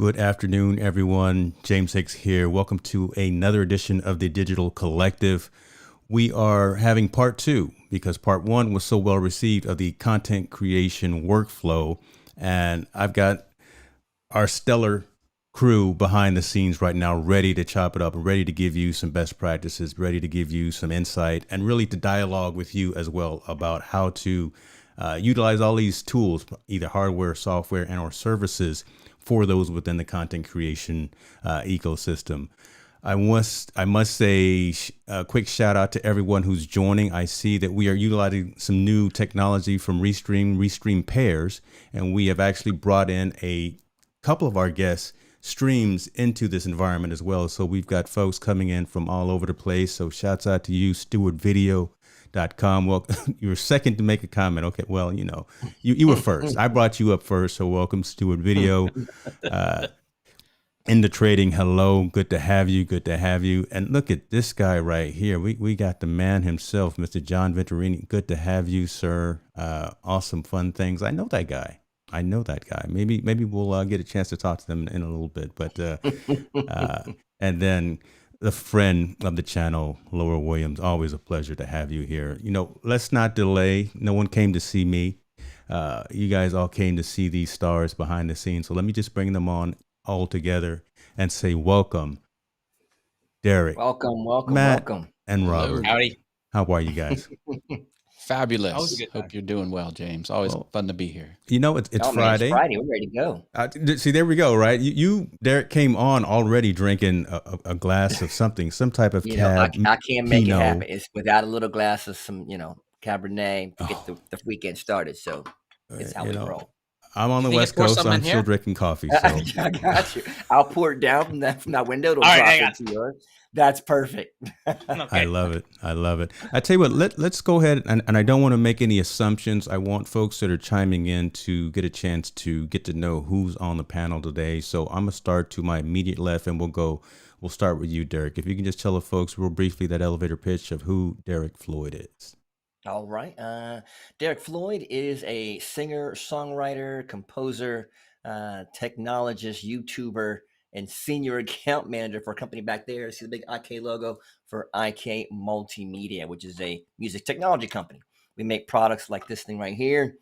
Good afternoon, everyone. James Hicks here. Welcome to another edition of the Digital Collective. We are having part two because part one was so well received of the content creation workflow. And I've got our stellar crew behind the scenes right now ready to chop it up and ready to give you some best practices, ready to give you some insight, and really to dialogue with you as well about how to utilize all these tools, either hardware, software, and or services for those within the content creation ecosystem. I must say a quick shout out to everyone who's joining. I see that we are utilizing some new technology from Restream pairs, and we have actually brought in a couple of our guests streams into this environment as well. So we've got folks coming in from all over the place. So shouts out to you, stewardvideo.com. Well, you were second to make a comment. Okay, well, you were first. I brought you up first. So welcome, Steward Video. In the trading, hello, good to have you. Good to have you. And look at this guy right here. We got the man himself, Mr. John Venturini. Good to have you, sir. Awesome, fun things. I know that guy. Maybe we'll get a chance to talk to them in a little bit. But and then the friend of the channel, Laura Williams. Always a pleasure to have you here. Let's not delay. No one came to see me. You guys all came to see these stars behind the scenes. So let me just bring them on all together and say welcome, Derrick. Welcome, Matt, welcome. and Robert. Howdy. How are you guys? Fabulous. Hope you're doing well, James. Always fun to be here. It's Friday. Man, it's Friday. We're ready to go. See, there we go. Right. You Derrick, came on already drinking a glass of something, some type of cab. I can't make it happen. It's without a little glass of some, Cabernet to get the weekend started. So it's how we roll. I'm on the West Coast. So I'm still drinking coffee. So. I got you. I'll pour it down from that window. It'll drop into yours. That's perfect. Okay. I love it. I tell you what, let's go ahead. And I don't want to make any assumptions. I want folks that are chiming in to get a chance to get to know who's on the panel today. So I'm going to start to my immediate left and we'll start with you, Derrick. If you can just tell the folks real briefly that elevator pitch of who Derrick Floyd is. All right. Derrick Floyd is a singer, songwriter, composer, technologist, YouTuber, and senior account manager for a company back there. See the big IK logo for IK Multimedia, which is a music technology company. We make products like this thing right here,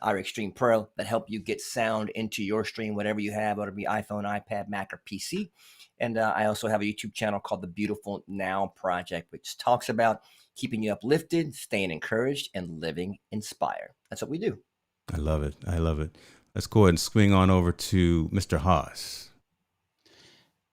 our Extreme Pro, that help you get sound into your stream, whatever you have, whether it be iPhone, iPad, Mac, or PC. And I also have a YouTube channel called The Beautiful Now Project, which talks about keeping you uplifted, staying encouraged, and living inspired. That's what we do. I love it. Let's go ahead and swing on over to Mr. Haas.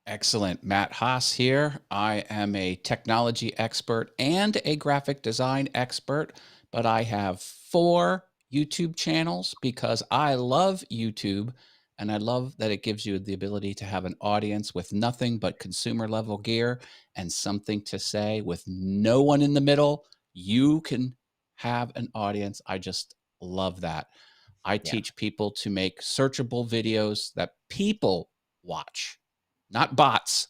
Excellent. Matt Haas here. I am a technology expert and a graphic design expert, but I have 4 YouTube channels because I love YouTube and I love that it gives you the ability to have an audience with nothing but consumer level gear and something to say with no one in the middle. You can have an audience. I just love that. I teach people to make searchable videos that people watch. Not bots,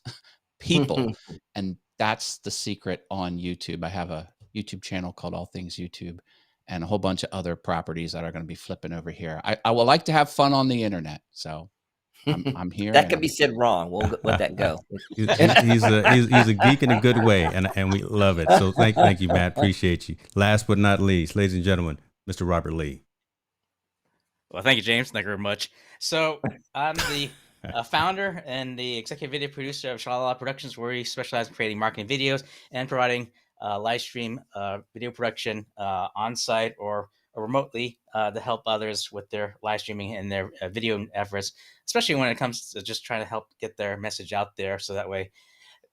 people. And that's the secret on YouTube. I have a YouTube channel called All Things YouTube and a whole bunch of other properties that are going to be flipping over here. I would like to have fun on the internet. So I'm here. That could be said wrong. We'll let that go. He's a geek in a good way. And we love it. So thank you, Matt. Appreciate you. Last but not least, ladies and gentlemen, Mr. Robert Lee. Well, thank you, James. Thank you very much. So I'm the founder and the executive video producer of Shalala Productions, where we specialize in creating marketing videos and providing live stream video production on site or remotely to help others with their live streaming and their video efforts, especially when it comes to just trying to help get their message out there. So that way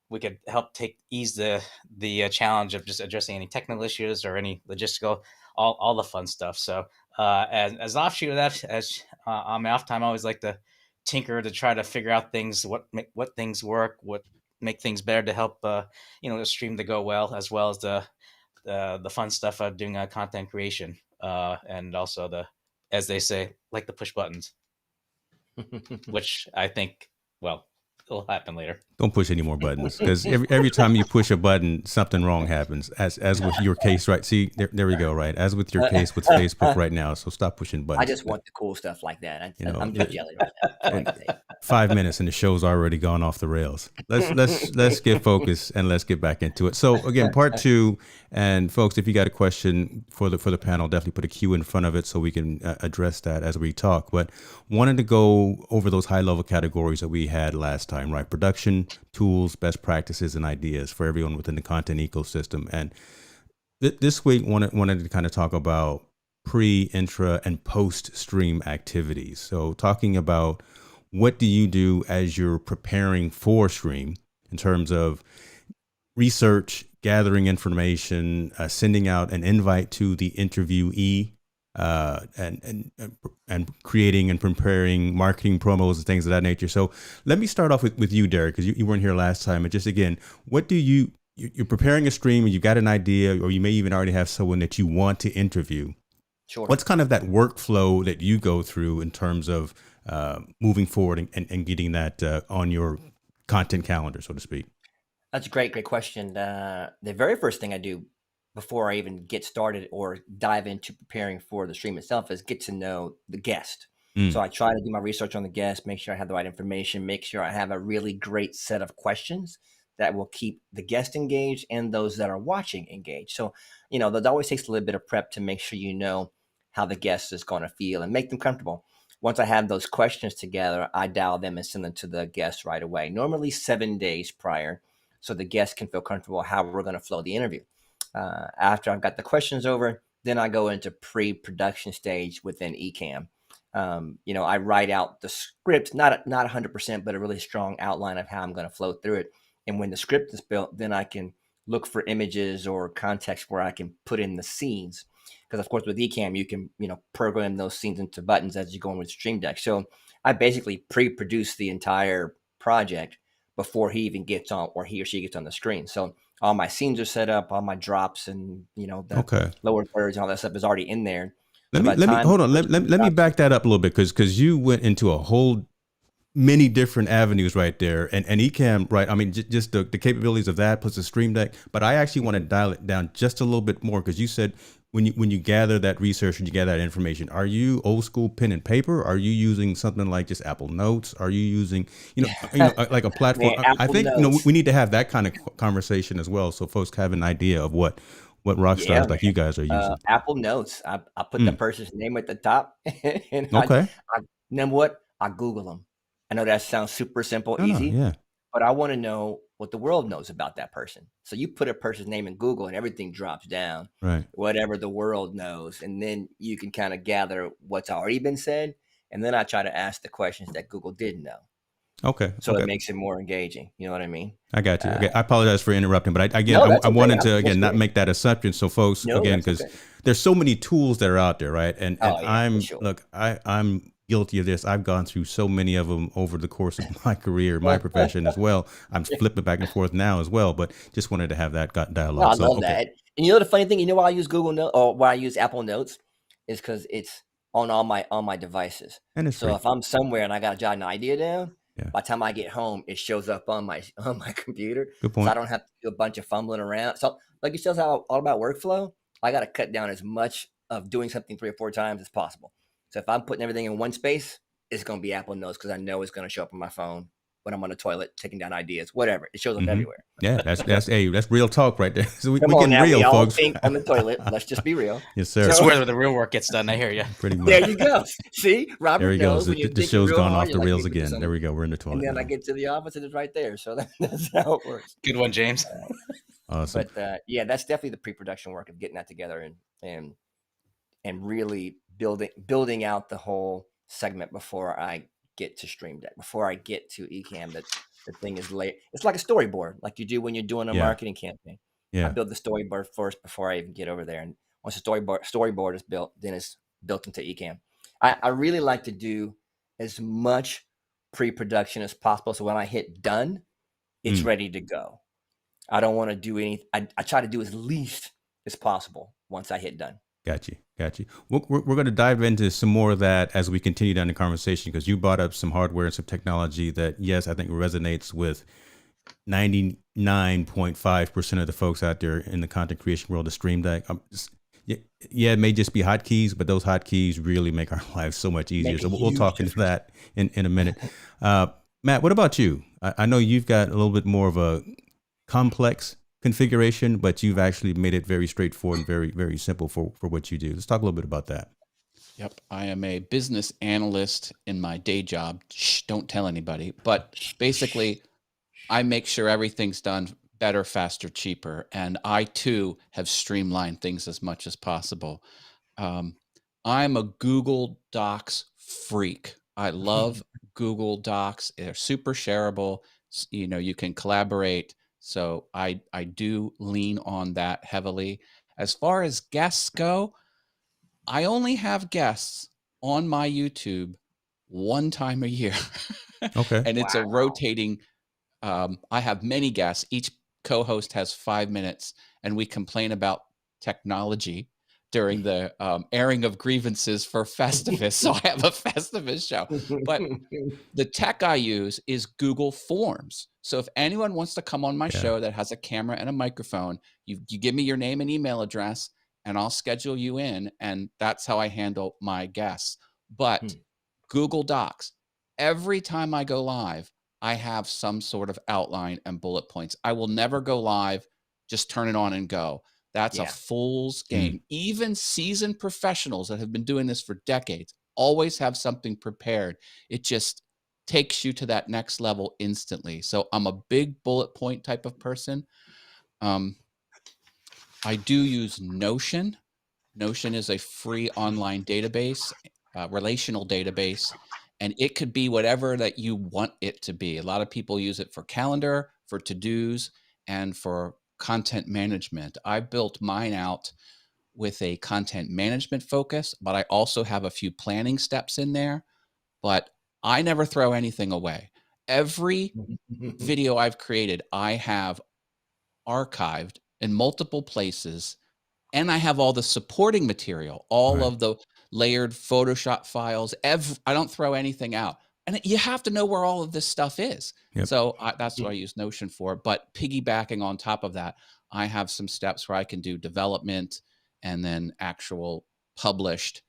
we could help ease the challenge of just addressing any technical issues or any logistical, all the fun stuff. So as an offshoot of that, as on my off time, I always like to tinker to try to figure out things, what things work, what make things better to help the stream to go well as the fun stuff of doing content creation and also as they say, like the push buttons, which I think It'll happen later. Don't push any more buttons, because every time you push a button, something wrong happens. As with your case, right? See, there we go, right? As with your case with Facebook right now. So stop pushing I buttons. just want the cool stuff like that. You know, I'm just jelly right now. That's all I can say. 5 minutes and the show's already gone off the rails. Let's get focused and let's get back into it. So again, part 2, and folks, if you got a question for the panel, definitely put a Q in front of it so we can address that as we talk. But wanted to go over those high level categories that we had last time, right? Production, tools, best practices, and ideas for everyone within the content ecosystem. And this week wanted to kind of talk about pre, intra, and post stream activities. So talking about what do you do as you're preparing for stream in terms of research, gathering information, sending out an invite to the interviewee, and creating and preparing marketing promos and things of that nature. So let me start off with you, Derrick, because you weren't here last time. And just again, what do you're preparing a stream and you've got an idea, or you may even already have someone that you want to interview. Sure. What's kind of that workflow that you go through in terms of moving forward and getting that on your content calendar, so to speak? That's a great question. The very first thing I do before I even get started or dive into preparing for the stream itself is get to know the guest. So I try to do my research on the guest, make sure I have the right information, make sure I have a really great set of questions that will keep the guest engaged and those that are watching engaged. So, that always takes a little bit of prep to make sure you know how the guest is going to feel and make them comfortable. Once I have those questions together, I dial them and send them to the guest right away, normally 7 days prior, so the guest can feel comfortable how we're going to flow the interview. After I've got the questions over, then I go into pre-production stage within Ecamm. I write out the script, not 100%, but a really strong outline of how I'm going to flow through it. And when the script is built, then I can look for images or context where I can put in the scenes. Because of course with Ecamm, you can, program those scenes into buttons as you go in with Stream Deck. So I basically pre-produce the entire project before he even gets on, or he or she gets on the screen. So all my scenes are set up, all my drops and, the lower thirds and all that stuff is already in there. Let me hold on. Let me back that up a little bit, because you went into a whole many different avenues right there, and Ecamm, right? I mean, just the capabilities of that plus the Stream Deck. But I actually want to dial it down just a little bit more, because you said when you gather that research and you gather that information, are you old school pen and paper? Are you using something like just Apple Notes? Are you using like a platform? Man, I think Notes. we need to have that kind of conversation as well, so folks have an idea of what rock stars like you guys are using. Apple Notes. I put the person's name at the top, and Okay. Then what? I Google them. I know that sounds super simple, easy, Yeah. but I want to know what the world knows about that person. So you put a person's name in Google and everything drops down, Right. whatever the world knows. And then you can kind of gather what's already been said. And then I try to ask the questions that Google didn't know. Okay. So it makes it more engaging. You know what I mean? I got you. Okay. I apologize for interrupting, but I wanted to not make that assumption. So folks, because there's so many tools that are out there, right? And I'm guilty of this. I've gone through so many of them over the course of my career, my profession as well. I'm flipping back and forth now as well, but just wanted to have that dialogue. I love that. And the funny thing, why I use Google Notes or why I use Apple Notes is because it's on all my devices. And it's so if I'm somewhere and I got to jot an idea down, Yeah. by the time I get home, it shows up on my computer. Good point. So I don't have to do a bunch of fumbling around. So like you said, all about workflow. I got to cut down as much of doing something 3 or 4 times as possible. So if I'm putting everything in one space, it's going to be Apple Notes because I know it's going to show up on my phone when I'm on the toilet taking down ideas, whatever. It shows up everywhere. Yeah, that's real talk right there. So we Come getting now, real, we all folks. think on the toilet. Let's just be real. Yes, sir. That's where the real work gets done. I hear you. Pretty much. There you go. See, Robert There he knows. goes. The show's gone off the rails again. There we go. We're in the toilet. And then I get to the office and it's right there. So that's how it works. Good one, James. Awesome. But that's definitely the pre-production work of getting that together and really building out the whole segment before I get to Stream Deck, before I get to Ecamm. That the thing is late. It's like a storyboard, like you do when you're doing a marketing campaign. Yeah. I build the storyboard first before I even get over there. And once the storyboard is built, then it's built into Ecamm. I really like to do as much pre-production as possible. So when I hit done, it's ready to go. I don't want to do anything. I try to do as least as possible once I hit done. Got you. Got you. We're going to dive into some more of that as we continue down the conversation, because you brought up some hardware and some technology that, yes, I think resonates with 99.5% of the folks out there in the content creation world. The Stream Deck. Yeah, it may just be hotkeys, but those hotkeys really make our lives so much easier. Make So a we'll huge talk into difference. that in a minute. Matt, what about you? I know you've got a little bit more of a complex configuration, but you've actually made it very straightforward and very, very simple for what you do. Let's talk a little bit about that. Yep. I am a business analyst in my day job. Shh, don't tell anybody. But basically, I make sure everything's done better, faster, cheaper. And I too have streamlined things as much as possible. I'm a Google Docs freak. I love Google Docs. They're super shareable. You know, you can collaborate. So I do lean on that heavily. As far as guests go, I only have guests on my YouTube one time a year. Okay. And it's a Wow. rotating. I have many guests. Each co-host has 5 minutes, and we complain about technology during the airing of grievances for Festivus. So I have a Festivus show. But the tech I use is Google Forms. So if anyone wants to come on my Yeah. show that has a camera and a microphone, you give me your name and email address, and I'll schedule you in. And that's how I handle my guests. But Google Docs, every time I go live, I have some sort of outline and bullet points. I will never go live, just turn it on and go. That's a Yeah. fool's game. Even seasoned professionals that have been doing this for decades always have something prepared. It just takes you to that next level instantly. So I'm a big bullet point type of person. I do use Notion. Notion is a free online database, relational database, and it could be whatever that you want it to be. A lot of people use it for calendar, for to-dos, and for content management. I built mine out with a content management focus, but I also have a few planning steps in there. But I never throw anything away. Every video I've created, I have archived in multiple places, and I have all the supporting material, all Right. of the layered Photoshop files. I don't throw anything out. And you have to know where all of this stuff is. Yep. So that's what I use Notion for. But piggybacking on top of that, I have some steps where I can do development and then actual published.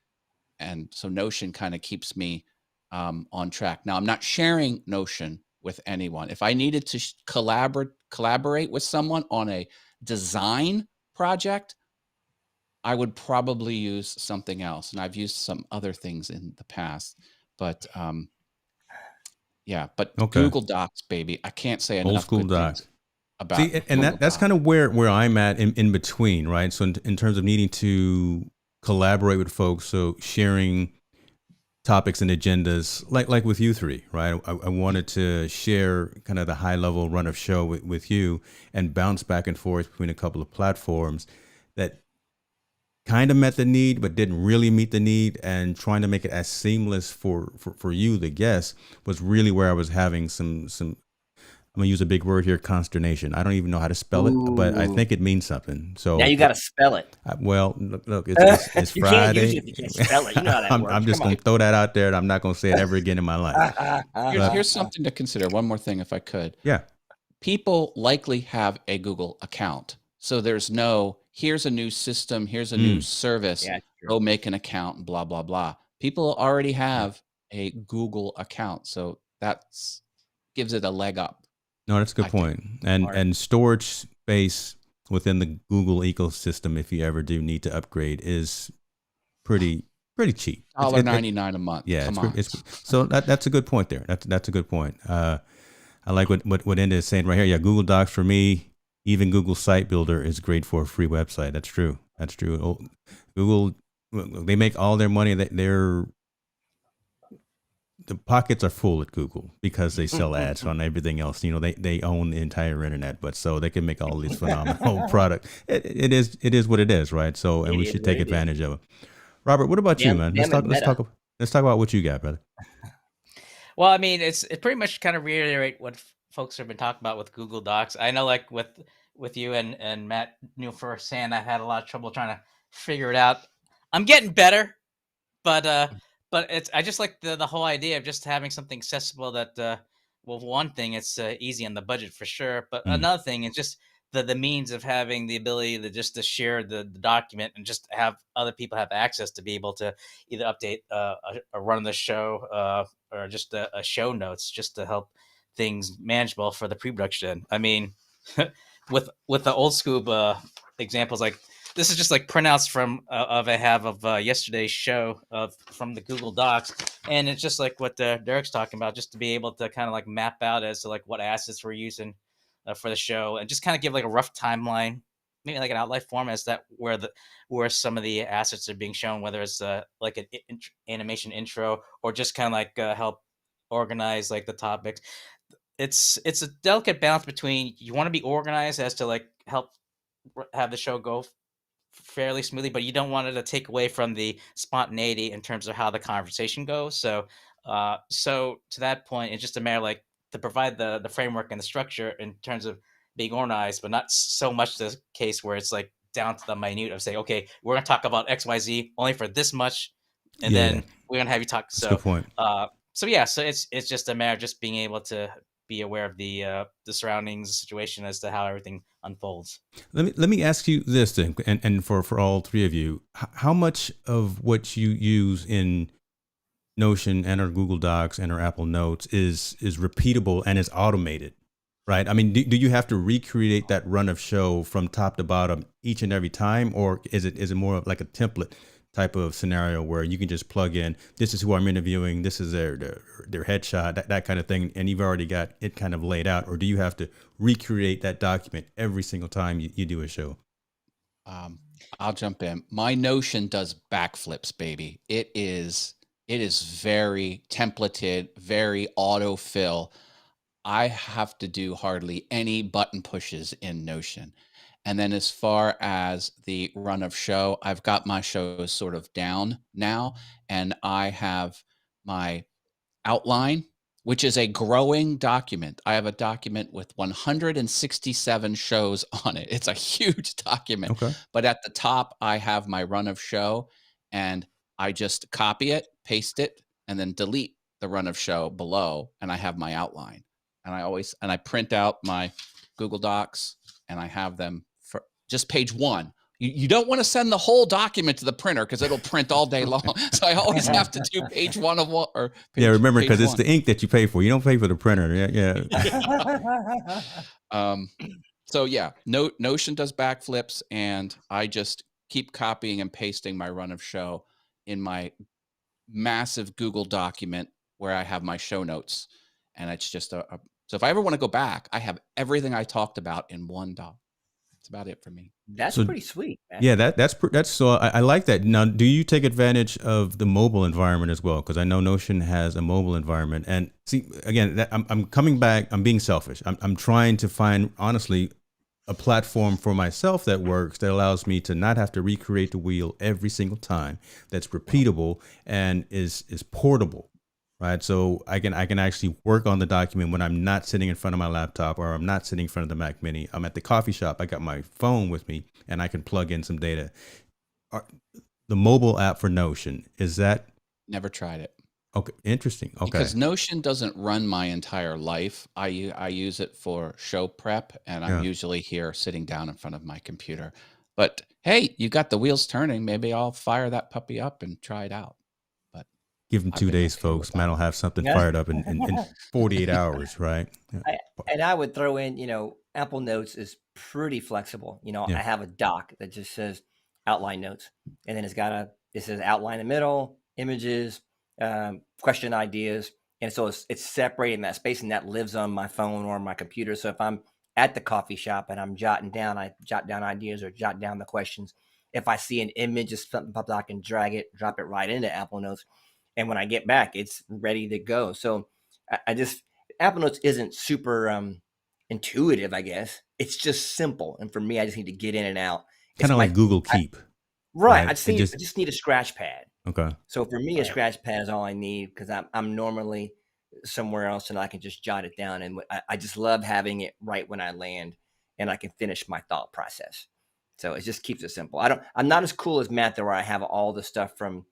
And so Notion kind of keeps me on track. Now, I'm not sharing Notion with anyone. If I needed to collaborate with someone on a design project, I would probably use something else. And I've used some other things in the past, but yeah, but Okay. Google Docs, baby. I can't say Old enough school good docs. things about See, and Google that's Docs. kind of where I'm at in between, right? So in terms of needing to collaborate with folks, so sharing topics and agendas, like with you three, right? I wanted to share kind of the high level run of show with you and bounce back and forth between a couple of platforms that kind of met the need, but didn't really meet the need, and trying to make it as seamless for you, the guest, was really where I was having some, I'm gonna use a big word here, consternation. I don't even know how to spell it, but I Ooh. think it means something. So Now you got to spell it. well, look, it's You can't use Friday. it if you can't spell it. You know how that I'm works. just Come gonna throw that out there, and I'm not gonna say it ever again in my life. Here's something to consider. One more thing, if I could. Yeah. People likely have a Google account. So there's no, here's a new system, here's a new service, Yeah, true. go make an account and blah, blah, blah. People already have a Google account. So that's gives it a leg up. No, that's a good point. And storage space within the Google ecosystem, if you ever do need to upgrade, is pretty cheap. $1.99 a month. Yeah, Come on. So that's a good point there. That's a good point. I like what Enda is saying right here. Yeah, Google Docs for me, even Google Site Builder is great for a free website. That's true. That's true. Oh, Google, they make all their money. The pockets are full at Google because they sell ads on everything else. You know, they own the entire internet, but so they can make all these phenomenal product. It is what it is, right? So, and we should take advantage of it. Robert, what about you, man? Let's talk about what you got, brother. Well, I mean, it pretty much kind of reiterate what folks have been talking about with Google Docs. I know, like with you and Matt knew firsthand, I've had a lot of trouble trying to figure it out. I'm getting better, but it's I just like the whole idea of just having something accessible that well, one thing, it's easy on the budget for sure, but Mm. another thing is just the means of having the ability to just to share the document and just have other people have access to be able to either update a run of the show or just a show notes just to help things manageable for the pre-production. I mean, with the old school examples, like this is just like printouts from of I have of yesterday's show of from the Google Docs, and it's just like what Derek's talking about, just to be able to kind of like map out as to like what assets we're using for the show, and just kind of give like a rough timeline, maybe like an outline form as that where some of the assets are being shown, whether it's like an animation intro or just kind of like help organize like the topics. It's a delicate balance between you want to be organized as to like help have the show go fairly smoothly, but you don't want it to take away from the spontaneity in terms of how the conversation goes. So to that point, it's just a matter of, like, to provide the framework and the structure in terms of being organized, but not so much the case where it's like down to the minute of saying, okay, we're gonna talk about XYZ only for this much, and Yeah, then we're gonna have you talk. that's a good point. So yeah, so it's just a matter of just being able to be aware of the surroundings, the situation as to how everything unfolds. Let me ask you this then, and for all three of you, how much of what you use in Notion and our Google Docs and our Apple Notes is repeatable and is automated, right? I mean, do you have to recreate that run of show from top to bottom each and every time, or is it more of like a template type of scenario where you can just plug in, this is who I'm interviewing, this is their headshot, that kind of thing, and you've already got it kind of laid out, or do you have to recreate that document every single time you do a show? I'll jump in. My Notion does backflips, baby. It is very templated, very autofill. I have to do hardly any button pushes in Notion. And then as far as the run of show, I've got my shows sort of down now, and I have my outline, which is a growing document. I have a document with 167 shows on it. It's a huge document. Okay. But at the top, I have my run of show, and I just copy it, paste it, and then delete the run of show below, and I have my outline. And I print out my Google Docs, and I have them for just page one. You don't want to send the whole document to the printer because it'll print all day long. So I always have to do page one of one, or page, Yeah, remember, because page it's one. the ink that you pay for. You don't pay for the printer. Yeah. So yeah, Notion does backflips, and I just keep copying and pasting my run of show in my massive Google document where I have my show notes, and it's just so if I ever want to go back, I have everything I talked about in one doc. That's about it for me. That's So pretty sweet, man. yeah, that's so I like that. Now, do you take advantage of the mobile environment as well? Because I know Notion has a mobile environment, and see, again, I'm coming back. I'm being selfish. I'm trying to find, honestly, a platform for myself that works, that allows me to not have to recreate the wheel every single time, that's repeatable and is portable, right? So I can actually work on the document when I'm not sitting in front of my laptop, or I'm not sitting in front of the Mac Mini. I'm at the coffee shop. I got my phone with me, and I can plug in some data. The mobile app for Notion, is that Never tried it. okay? Interesting. Okay. Because Notion doesn't run my entire life. I use it for show prep, and I'm Yeah. usually here sitting down in front of my computer. But hey, you got the wheels turning. Maybe I'll fire that puppy up and try it out. But Give them I've 2 been days, okay folks. with Man, that. I'll have something Yeah. fired up in 48 hours, right? Yeah. And I would throw in, Apple Notes is pretty flexible. Yeah. I have a doc that just says outline notes, and then it says outline in the middle, images, question ideas, and so it's separating that space, and that lives on my phone or my computer. So if I'm at the coffee shop and I'm jotting down, I jot down ideas or jot down the questions. If I see an image of something pops, I can drag it, drop it right into Apple Notes, and when I get back, it's ready to go. So I just Apple Notes isn't super intuitive, I guess. It's just simple, and for me, I just need to get in and out. Kind of like Google Keep, Right. right? I just need a scratch pad. Okay. So for me, a Right. scratch pad is all I need because I'm normally somewhere else and I can just jot it down. And I just love having it right when I land and I can finish my thought process. So it just keeps it simple. I'm not as cool as Matt though, where I have all the stuff from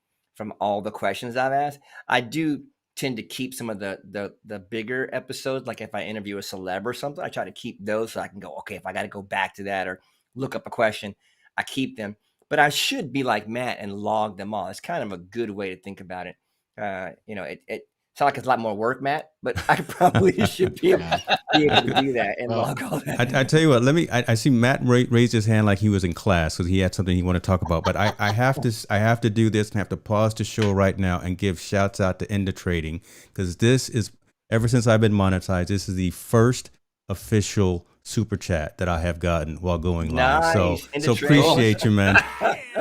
all the questions I've asked. I do tend to keep some of the bigger episodes. Like if I interview a celeb or something, I try to keep those so I can go, okay, if I got to go back to that or look up a question, I keep them. But I should be like Matt and log them all. It's kind of a good way to think about it. It sounds like it's a lot more work, Matt, but I probably should be able to do that and log all that. I tell you what, I see Matt raised his hand like he was in class because he had something he wanted to talk about. But I have to do this and have to pause the show right now and give shouts out to Intra Trading, because this is, ever since I've been monetized, this is the first official super chat that I have gotten while going live. So appreciate you, man.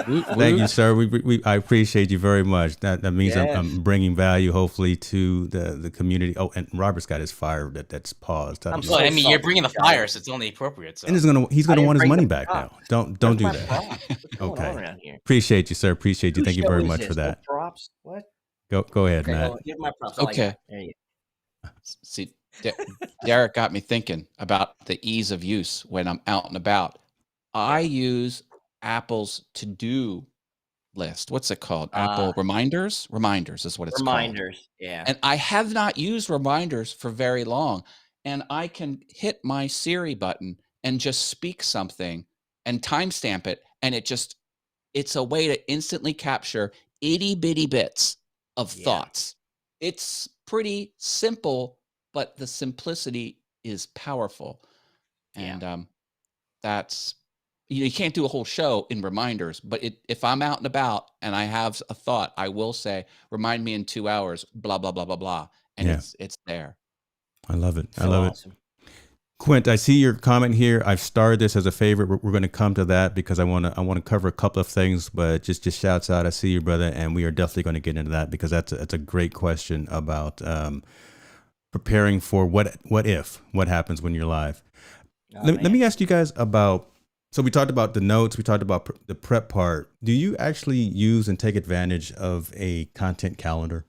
Thank you, sir. I appreciate you very much. That means I'm bringing value, hopefully, to the community. Oh, and Robert's got his fire that's paused. You're bringing the fire, so it's only appropriate. So. And he's gonna want his money back now. Don't do that. Okay. Appreciate you, sir. Appreciate you. Thank you very much for that. Props. What? Go ahead, Matt. Here's my props. Okay. There you go. See, Derrick got me thinking about the ease of use when I'm out and about. I use Apple's to-do list. What's it called? Apple Reminders? Reminders is what it's called. Reminders, yeah. And I have not used Reminders for very long. And I can hit my Siri button and just speak something and timestamp it. And it's a way to instantly capture itty bitty bits of thoughts. It's pretty simple, but the simplicity is powerful. And that's, you can't do a whole show in Reminders, but if I'm out and about and I have a thought, I will say, remind me in 2 hours, blah, blah, blah, blah, blah. And it's there. I love it. So I love awesome. it. Quint, I see your comment here. I've starred this as a favorite. We're going to come to that because I want to cover a couple of things, but just shouts out. I see you, brother, and we are definitely going to get into that because that's a great question about preparing for what happens when you're live. Let me ask you guys about. So we talked about the notes. We talked about the prep part. Do you actually use and take advantage of a content calendar?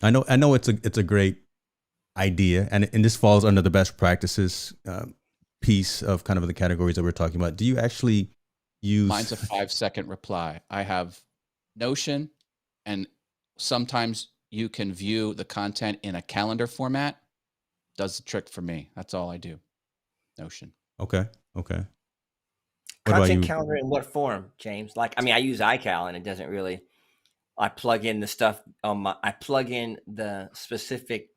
I know it's a great idea, and this falls under the best practices piece of kind of the categories that we're talking about. Do you actually use? Mine's a 5-second reply. I have Notion, and sometimes you can view the content in a calendar format. Does the trick for me. That's all I do. Notion. Okay. Content calendar in what form, James? Like, I mean, I use iCal and it doesn't really. I plug in the stuff I plug in the specific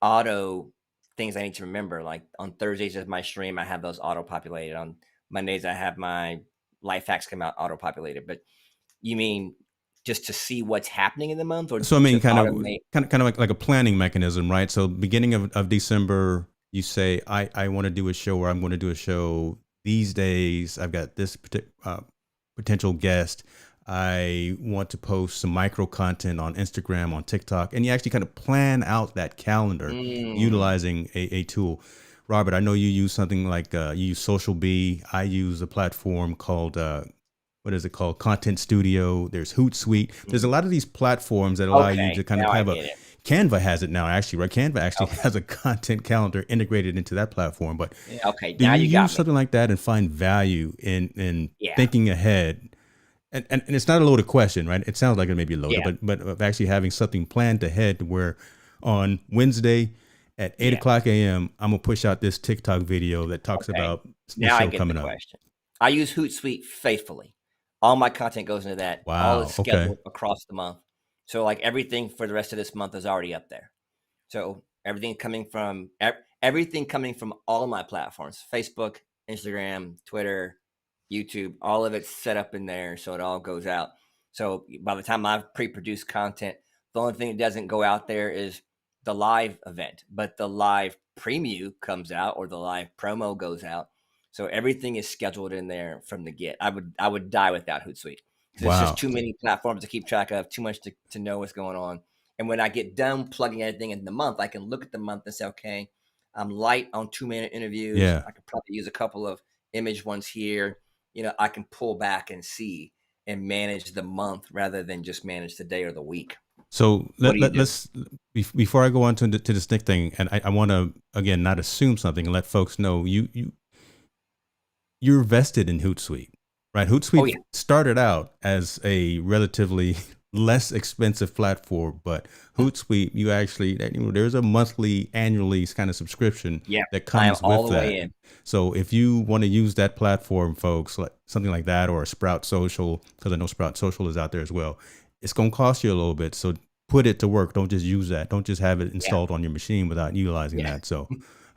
auto things I need to remember. Like on Thursdays is my stream, I have those auto populated. On Mondays, I have my life hacks come out auto populated. But you mean just to see what's happening in the month, or so? I mean, kind of like a planning mechanism, right? So beginning of December, you say I want to do a show, or I'm going to do a show these days. I've got this potential guest. I want to post some micro content on Instagram, on TikTok, and you actually kind of plan out that calendar utilizing a tool. Robert, I know you use something like you use Social Bee. I use a platform called what is it called? Content Studio. There's Hootsuite. There's a lot of these platforms that allow you to kind of have a. Canva has it now, actually, right? Canva actually has a content calendar integrated into that platform. But do you use something like that and find value in thinking ahead? And it's not a loaded question, right? It sounds like it may be loaded, but of actually having something planned ahead where on Wednesday at 8 o'clock a.m., I'm going to push out this TikTok video that talks about the show coming up. I use Hootsuite faithfully. All my content goes into that. Wow. All is scheduled across the month. So like everything for the rest of this month is already up there. So everything coming from all of my platforms, Facebook, Instagram, Twitter, YouTube, all of it's set up in there, so it all goes out. So by the time I've pre-produced content, the only thing that doesn't go out there is the live event, but the live preview comes out or the live promo goes out. So everything is scheduled in there from the get. I would die without Hootsuite. Wow. It's just too many platforms to keep track of, too much to know what's going on. And when I get done plugging everything in the month, I can look at the month and say, okay, I'm light on 2-minute interviews. Yeah. I could probably use a couple of image ones here. I can pull back and see and manage the month rather than just manage the day or the week. So let's before I go on to this next thing, and I want to again not assume something and let folks know you you're vested in Hootsuite, right? Hootsuite Oh yeah, started out as a relatively less expensive platform, but Hootsuite, you actually, there's a monthly, annually kind of subscription yeah. that I am comes all with the that. way in. So if you want to use that platform, folks, like something like that, or a Sprout Social, because I know Sprout Social is out there as well, it's going to cost you a little bit. So put it to work. Don't just use that. Don't just have it Yeah, installed on your machine without utilizing yeah, that. So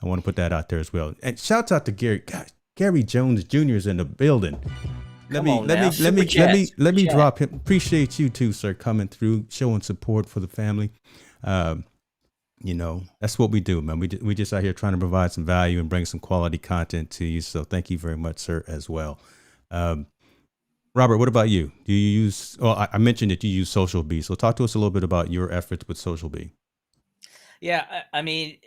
I want to put that out there as well. And shouts out to Gary. God, Gary Jones Jr. is in the building. come on now, super Let me chat. drop him. Appreciate you too, sir, coming through, showing support for the family. Um, that's what we do, man. We just out here trying to provide some value and bring some quality content to you. So thank you very much, sir, as well. Um, Robert, what about you? Do you use? Well, I mentioned that you use Social Bee. So talk to us a little bit about your efforts with Social Bee. Yeah, I mean,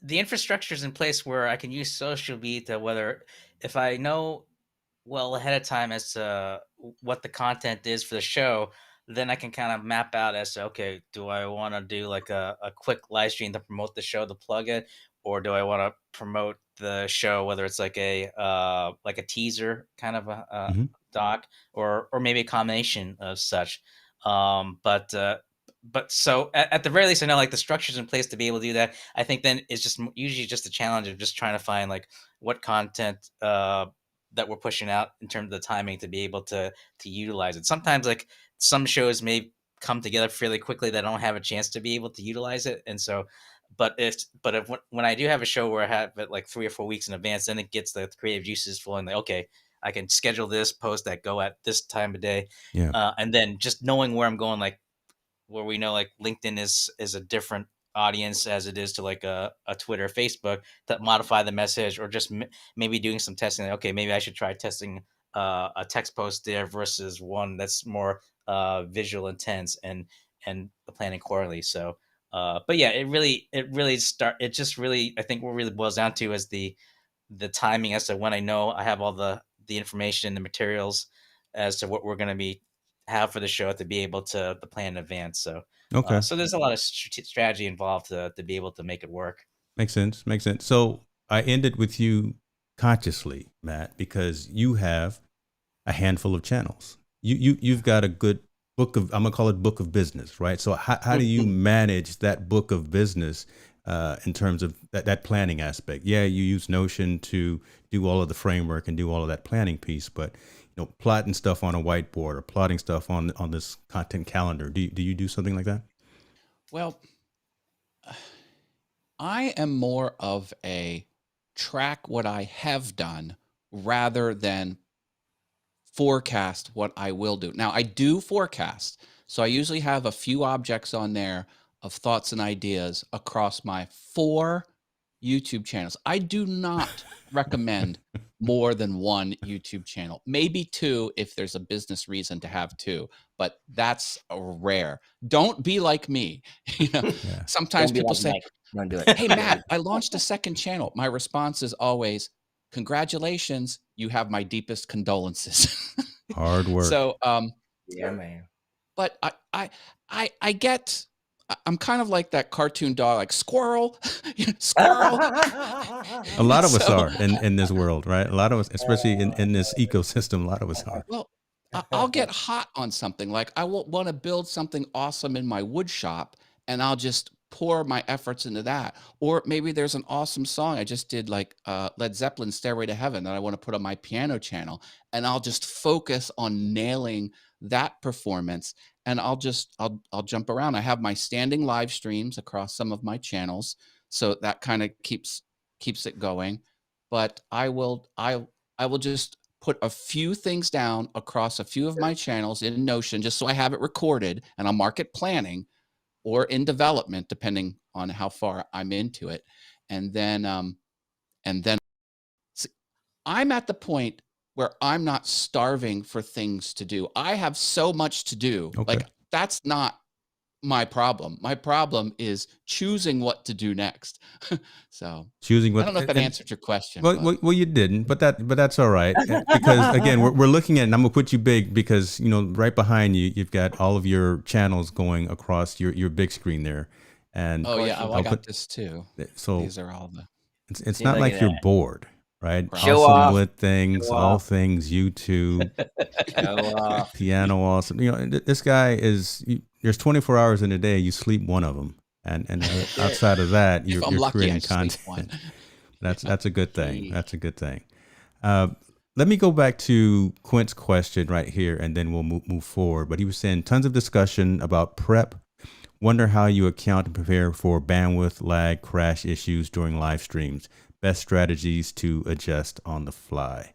the infrastructure is in place where I can use social media, whether if I know well ahead of time as to what the content is for the show, then I can kind of map out as to, okay, do I want to do like a quick live stream to promote the show to plug it, or do I want to promote the show, whether it's like a teaser kind of a Mm-hmm. doc, or maybe a combination of such. But so at the very least, I know like the structure's in place to be able to do that. I think then it's just usually just a challenge of just trying to find like what content that we're pushing out in terms of the timing to be able to utilize it. Sometimes like some shows may come together fairly quickly that I don't have a chance to be able to utilize it, and so. But if when I do have a show where I have it like 3 or 4 weeks in advance, then it gets the creative juices flowing. Like, okay, I can schedule this post that go at this time of day, Yeah. and then just knowing where I'm going, like where we know like LinkedIn is a different audience as it is to like a Twitter, Facebook, that modify the message, or just maybe doing some testing. Like, okay, maybe I should try testing a text post there versus one that's more visual intense, and planning accordingly. So, but yeah, it just really, I think what really boils down to is the timing as to when I know I have all the information, the materials as to what we're going to be have for the show to be able to plan in advance. So, Okay. so there's a lot of strategy involved to be able to make it work. Makes sense. Makes sense. So I ended with you consciously, Matt, because you have a handful of channels. You've got a good book of, I'm gonna call it book of business, right? So how do you manage that book of business in terms of that planning aspect? Yeah, you use Notion to do all of the framework and do all of that planning piece, but plotting stuff on a whiteboard or plotting stuff on this content calendar. Do you do something like that? Well, I am more of a track what I have done rather than forecast what I will do. Now, I do forecast. So I usually have a few objects on there of thoughts and ideas across my 4 YouTube channels. I do not recommend more than 1 YouTube channel, maybe 2 if there's a business reason to have 2, but that's rare. Don't be like me. Yeah. Sometimes Don't be people like say, Mike. Don't do it. "Hey, Matt, I launched a 2nd channel." My response is always, "Congratulations, you have my deepest condolences." Hard work. So, Yeah, man. but I get, I'm kind of like that cartoon dog, like squirrel, squirrel. A lot of us So, are in this world, right? A lot of us, especially in this ecosystem, a lot of us are. well, I'll get hot on something. Like I will want to build something awesome in my wood shop, and I'll just pour my efforts into that. Or maybe there's an awesome song I just did, like Led Zeppelin's "Stairway to Heaven," that I want to put on my piano channel, and I'll just focus on nailing that performance. And I'll jump around. I have my standing live streams across some of my channels, so that kind of keeps it going. But I will just put a few things down across a few of my channels in Notion, just so I have it recorded, and I'll mark it planning or in development, depending on how far I'm into it. And then see, I'm at the point where I'm not starving for things to do. I have so much to do. Okay. Like that's not my problem. My problem is choosing what to do next. So Choosing what I don't know if that answered your question. well, you didn't, but that's all right. Because again, we're looking at, and I'm gonna put you big because right behind you, you've got all of your channels going across your big screen there. And oh yeah, I I'll got put this too. so These are all the. it's See, not look like at you're that. bored, right? Show Awesome off. wood things, Show all off. things YouTube, Show off. piano awesome. This guy is. There's 24 hours in a day. You sleep one of them, and That's it. outside of that, If I'm you're lucky, I creating sleep one. content. That's a good thing. Jeez. That's a good thing. Let me go back to Quint's question right here, and then we'll move forward. But he was saying tons of discussion about prep. Wonder how you account and prepare for bandwidth, lag, crash issues during live streams. Best strategies to adjust on the fly.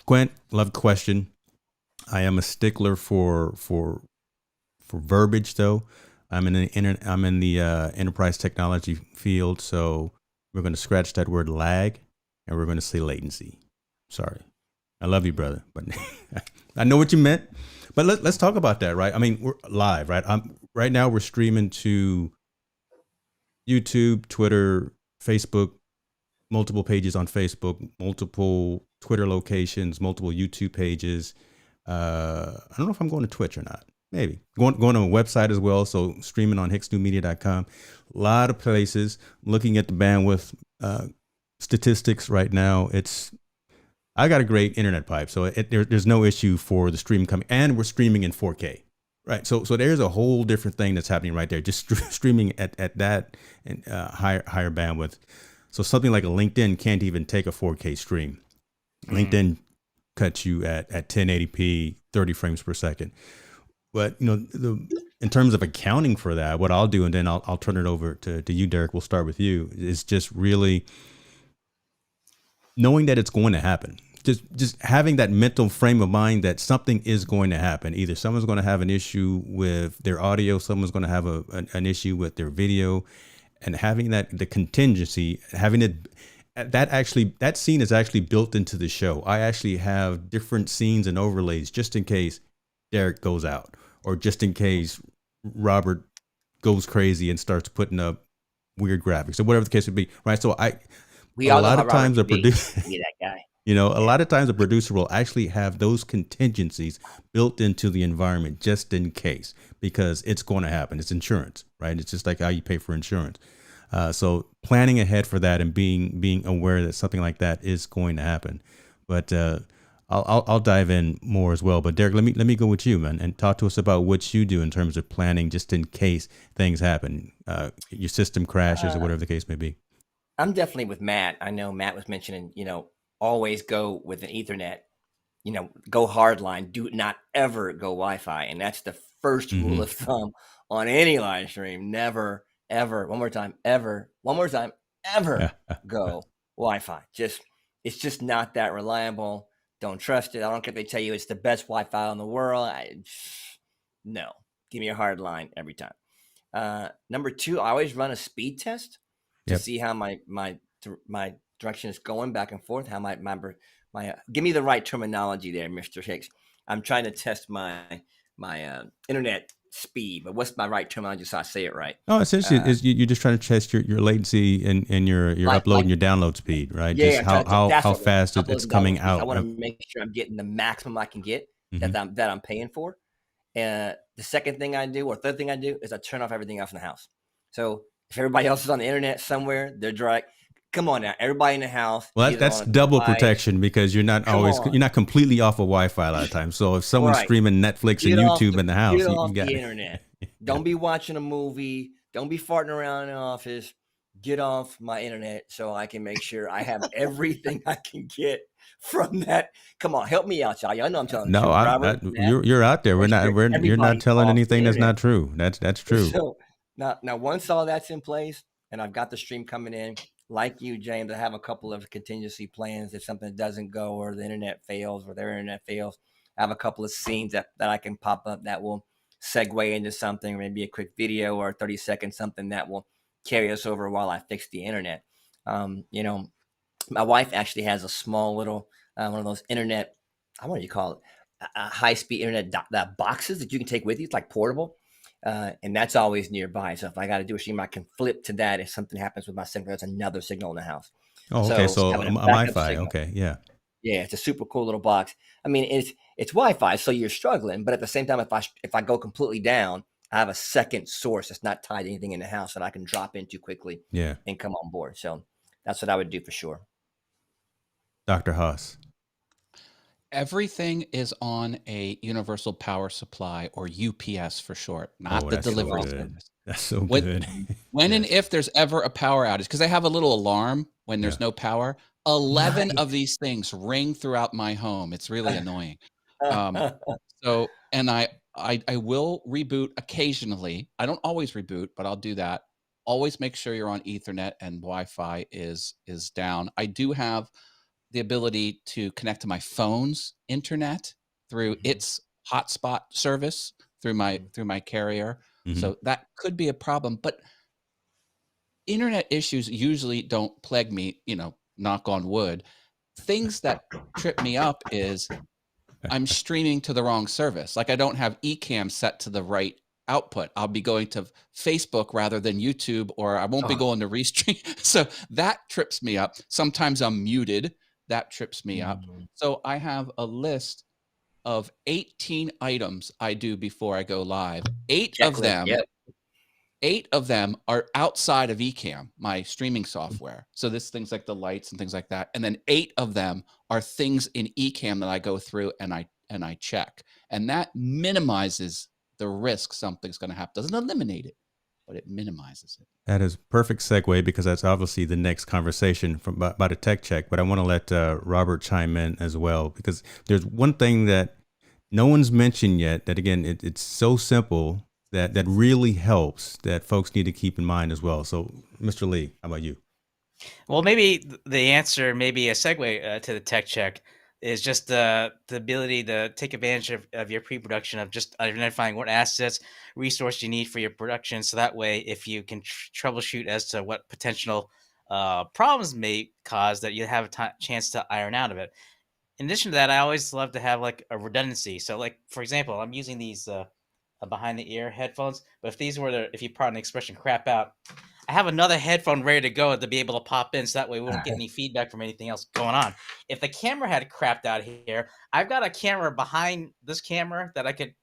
Quint, love the question. I am a stickler for verbiage, though. I'm in the enterprise technology field, so we're going to scratch that word lag, and we're going to say latency. Sorry, I love you, brother, but I know what you meant. But let's talk about that, right? I mean, we're live, right? Right now we're streaming to YouTube, Twitter, Facebook, multiple pages on Facebook, multiple Twitter locations, multiple YouTube pages. I don't know if I'm going to Twitch or not. Maybe going on a website as well. So streaming on hicksnewmedia.com. A lot of places. Looking at the bandwidth statistics right now, I got a great internet pipe, so there's no issue for the stream coming, and we're streaming in 4K, right? So there's a whole different thing that's happening right there, just streaming at that and higher bandwidth. So something like a LinkedIn can't even take a 4K stream. LinkedIn cuts you at 1080p, 30 frames per second. But in terms of accounting for that, what I'll do, and then I'll turn it over to you, Derrick. We'll start with you. Is just really knowing that it's going to happen. Just having that mental frame of mind that something is going to happen. Either someone's going to have an issue with their audio, someone's going to have an issue with their video, and having the contingency, having it. That scene is actually built into the show. I actually have different scenes and overlays just in case Derrick goes out, or just in case Robert goes crazy and starts putting up weird graphics, or whatever the case would be. Right. So We all a lot know of how times Robert a can be. producer, Be that guy. a lot of times a producer will actually have those contingencies built into the environment just in case, because it's going to happen. It's insurance, right? It's just like how you pay for insurance. So planning ahead for that and being aware that something like that is going to happen. But I'll dive in more as well. But Derrick, let me go with you, man, and talk to us about what you do in terms of planning just in case things happen, your system crashes or whatever the case may be. I'm definitely with Matt. I know Matt was mentioning, always go with an Ethernet. Go hardline. Do not ever go Wi-Fi, and that's the first rule of thumb on any live stream. Never, ever. One more time, ever go Wi-Fi. It's just not that reliable. Don't trust it. I don't care if they tell you it's the best Wi-Fi in the world. No, give me a hard line every time. Number two, I always run a speed test to see how my direction is going back and forth. How my give me the right terminology there, Mr. Hicks. I'm trying to test my internet speed, but what's my right terminology so I say it right? Oh, essentially, you're just trying to test your latency and your upload and your download speed, right? Yeah, just how fast it's coming out. I want to make sure I'm getting the maximum I can get that I'm paying for. And the second thing I do, or third thing I do, is I turn off everything else in the house. So if everybody else is on the internet somewhere, they're dry. Come on now, everybody in the house. Well, that's double protection, because you're not completely off of Wi-Fi a lot of times. So if someone's streaming Netflix and YouTube in the house, get you off got the internet. Don't be watching a movie. Don't be farting around in the office. Get off my internet so I can make sure I have everything I can get from that. Come on, help me out, y'all. Y'all know I'm telling the truth. Robert, you're out there. You're not telling anything that's not true. That's true. So now once all that's in place and I've got the stream coming in, like you, James, I have a couple of contingency plans if something doesn't go or the internet fails or their internet fails. I have a couple of scenes that I can pop up that will segue into something, maybe a quick video or 30 seconds, something that will carry us over while I fix the internet. My wife actually has a small little one of those internet, what do you call it? High-speed internet that boxes that you can take with you. It's like portable. And that's always nearby. So if I got to do a stream, I can flip to that. If something happens with my signal, there's another signal in the house. Oh, okay. So a Wi-Fi. Okay. Yeah. Yeah. It's a super cool little box. I mean, it's Wi-Fi, so you're struggling, but at the same time, if I go completely down, I have a second source that's not tied to anything in the house that I can drop into quickly. Yeah. And come on board. So That's what I would do for sure. Dr. Haas. Everything is on a universal power supply, or UPS for short, not Oh, the that's so delivery good. service. That's so When, good. and if there's ever a power outage, because I have a little alarm when there's no power, 11 of these things ring throughout my home. It's really annoying. So, and I will reboot occasionally. I don't always reboot, but I'll do that. Always make sure you're on Ethernet and Wi-Fi is down. I do have the ability to connect to my phone's internet through its hotspot service through my carrier. Mhm. So that could be a problem, but internet issues usually don't plague me, knock on wood. Things that trip me up is I'm streaming to the wrong service. Like I don't have Ecamm set to the right output. I'll be going to Facebook rather than YouTube, or I won't be going to Restream. So that trips me up. Sometimes I'm muted. That trips me up. So I have a list of 18 items I do before I go live. Eight of them are outside of Ecamm, my streaming software. So this things like the lights and things like that. And then 8 of them are things in Ecamm that I go through and I check. And that minimizes the risk something's going to happen. Doesn't eliminate it, but it minimizes it. That is perfect segue, because that's obviously the next conversation about a tech check. But I want to let Robert chime in as well, because there's one thing that no one's mentioned yet that, again, it's so simple that really helps, that folks need to keep in mind as well. So, Mr. Lee, how about you? Well, maybe the answer, maybe a segue to the tech check, is just the ability to take advantage of your pre-production, of just identifying what assets, resource you need for your production. So that way, if you can troubleshoot as to what potential problems may cause, that you have a chance to iron out of it. In addition to that, I always love to have like a redundancy. So like, for example, I'm using these behind the ear headphones, but if these were if you pardon the expression, crap out, I have another headphone ready to go to be able to pop in, so that way we won't get any feedback from anything else going on. If the camera had crapped out here, I've got a camera behind this camera that I could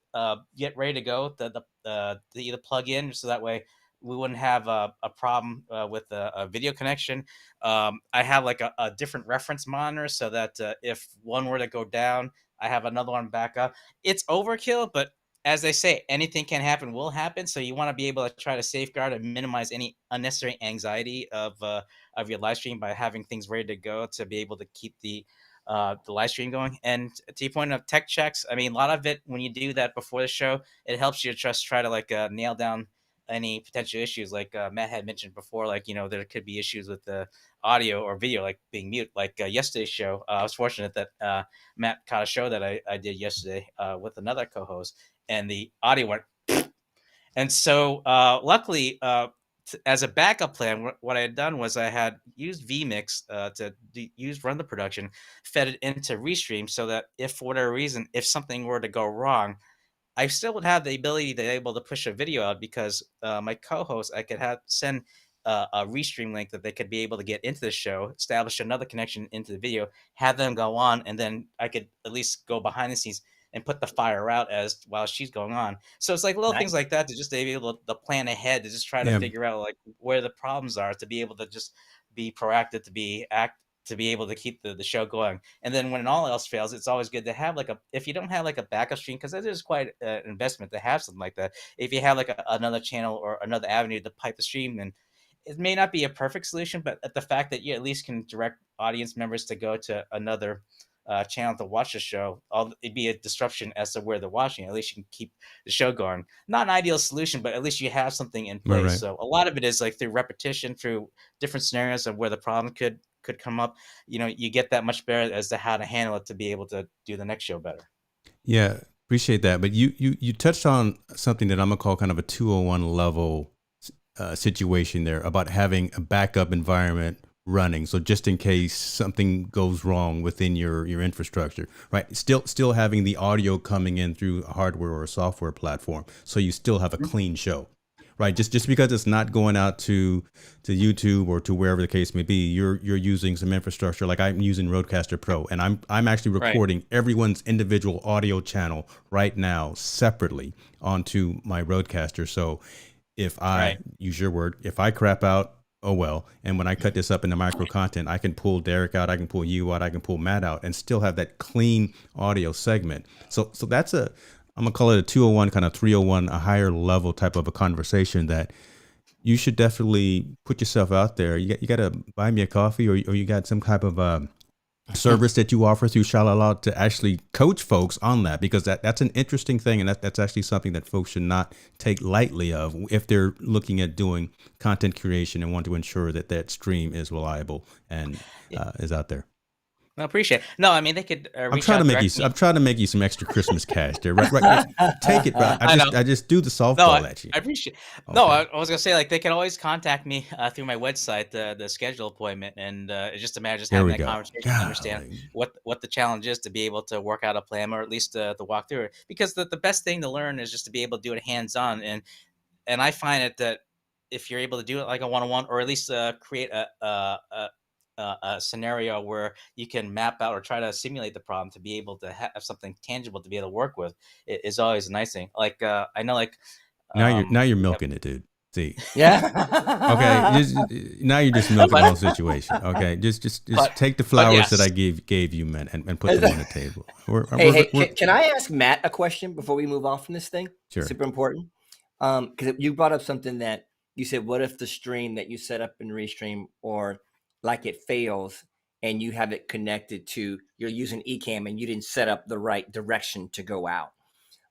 get ready to go to either plug in, so that way we wouldn't have a problem with a video connection. I have like a different reference monitor, so that if one were to go down, I have another one back up. It's overkill, but as they say, anything can happen, will happen. So you want to be able to try to safeguard and minimize any unnecessary anxiety of your live stream by having things ready to go to be able to keep the live stream going. And to your point of tech checks, I mean, a lot of it, when you do that before the show, it helps you just try to like nail down any potential issues. Like Matt had mentioned before, like, there could be issues with the audio or video, like being mute. Like yesterday's show, I was fortunate that Matt caught a show that I did yesterday with another co-host, and the audio went. And so luckily, as a backup plan, what I had done was I had used vMix to run the production, fed it into Restream, so that if for whatever reason, if something were to go wrong, I still would have the ability to be able to push a video out, because my co-host, I could send a Restream link that they could be able to get into the show, establish another connection into the video, have them go on, and then I could at least go behind the scenes and put the fire out while she's going on. So it's like little things like that to just be able to plan ahead, to just try to figure out like where the problems are, to be able to just be proactive, to be able to keep the show going. And then when all else fails, it's always good to have like if you don't have like a backup stream, because it is quite an investment to have something like that. If you have like another channel or another avenue to pipe the stream, then it may not be a perfect solution, but the fact that you at least can direct audience members to go to another channel to watch the show, it'd be a disruption as to where they're watching. At least you can keep the show going. Not an ideal solution, but at least you have something in place. Right. So a lot of it is like through repetition, through different scenarios of where the problem could come up. You get that much better as to how to handle it to be able to do the next show better. Yeah, appreciate that. But you touched on something that I'm gonna call kind of a 201 level situation there, about having a backup environment running. So just in case something goes wrong within your infrastructure, right? Still having the audio coming in through a hardware or a software platform, so you still have a clean show, right? Just because it's not going out to YouTube or to wherever the case may be, you're using some infrastructure. Like I'm using Rodecaster Pro, and I'm actually recording everyone's individual audio channel right now separately onto my Rodecaster. So if I use your word, if I crap out, oh well. And when I cut this up into micro content, I can pull Derrick out, I can pull you out, I can pull Matt out, and still have that clean audio segment. So that's I'm gonna call it a 201, kind of 301, a higher level type of a conversation that you should definitely put yourself out there. You got to buy me a coffee, or you got some type of service that you offer through Shalala to actually coach folks on that, because that's an interesting thing, and that's actually something that folks should not take lightly of if they're looking at doing content creation and want to ensure that that stream is reliable and is out there. I appreciate it. No, I mean, they could I'm reach trying out to make direct you. me. I'm trying to make you some extra Christmas cash there. Right. Take it. Right. I just do the softball at you. I appreciate. Okay. No, I was gonna say, like, they can always contact me through my website, the schedule appointment, and it's just a matter of just There having we that go. conversation to understand what the challenge is, to be able to work out a plan, or at least to walk through it. Because the best thing to learn is just to be able to do it hands on, and I find it that if you're able to do it like a one-on-one, or at least create a scenario where you can map out or try to simulate the problem to be able to have something tangible to be able to work with, is always a nice thing. Like I know, like now you're milking it, dude. See, Yeah. okay. Now you're just milking the whole situation. Okay, just take the flowers yes. that I gave you, man, and put them on the table. Can I ask Matt a question before we move off from this thing? Sure. Super important. Because you brought up something that you said, what if the stream that you set up in Restream, or like it fails and you have it connected to, you're using Ecamm and you didn't set up the right direction to go out?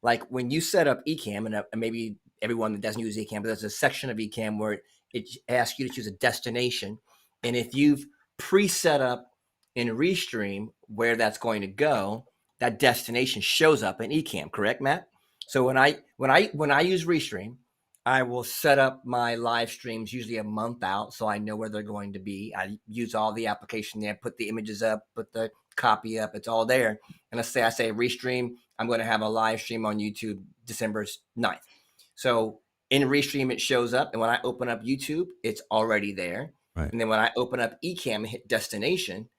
Like when you set up Ecamm, and maybe everyone that doesn't use Ecamm, but there's a section of Ecamm where it asks you to choose a destination. And if you've pre-set up in Restream where that's going to go, that destination shows up in Ecamm, correct, Matt? So when I use Restream, I will set up my live streams usually a month out, so I know where they're going to be. I use all the application there, put the images up, put the copy up, it's all there. And let's say I say Restream, I'm going to have a live stream on YouTube December 9th. So in Restream, it shows up, and when I open up YouTube, it's already there. Right. And then when I open up Ecamm and hit destination,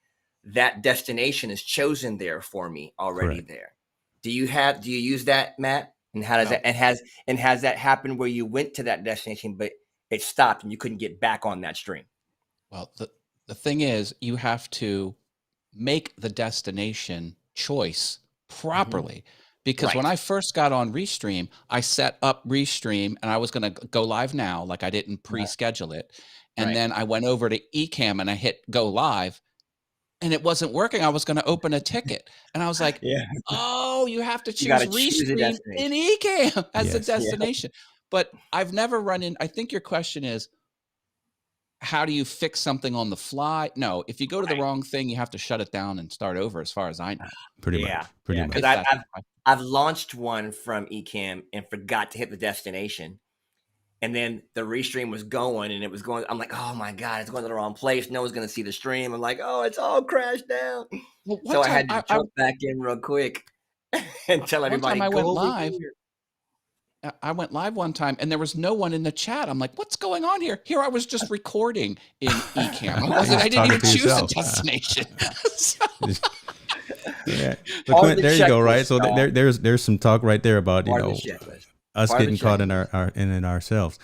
that destination is chosen there for me already. Correct. There. Do you use that, Matt? And how does that, and has that happened where you went to that destination, but it stopped and you couldn't get back on that stream? Well, the thing is, you have to make the destination choice properly. Because when I first got on Restream, I set up Restream and I was going to go live now, like I didn't pre-schedule it. And then I went over to Ecamm and I hit go live, and it wasn't working. I was going to open a ticket, and I was like, oh, you have to choose Restream in Ecamm as the destination. But I've never run in. I think your question is, how do you fix something on the fly? No, if you go to the wrong thing, you have to shut it down and start over, as far as I know. Pretty much. Because I've launched one from Ecamm and forgot to hit the destination. And then the Restream was going, and it was going. I'm like, oh my God, it's going to the wrong place. No one's going to see the stream. I'm like, oh, it's all crashed down. Well, so I had to jump back in real quick and tell everybody. I went live. I went live one time, and there was no one in the chat. I'm like, what's going on here? Here I was just recording in Ecamm. I didn't even choose a destination. Yeah, but there you go. Right. So there's some talk right there about us getting caught in ourselves.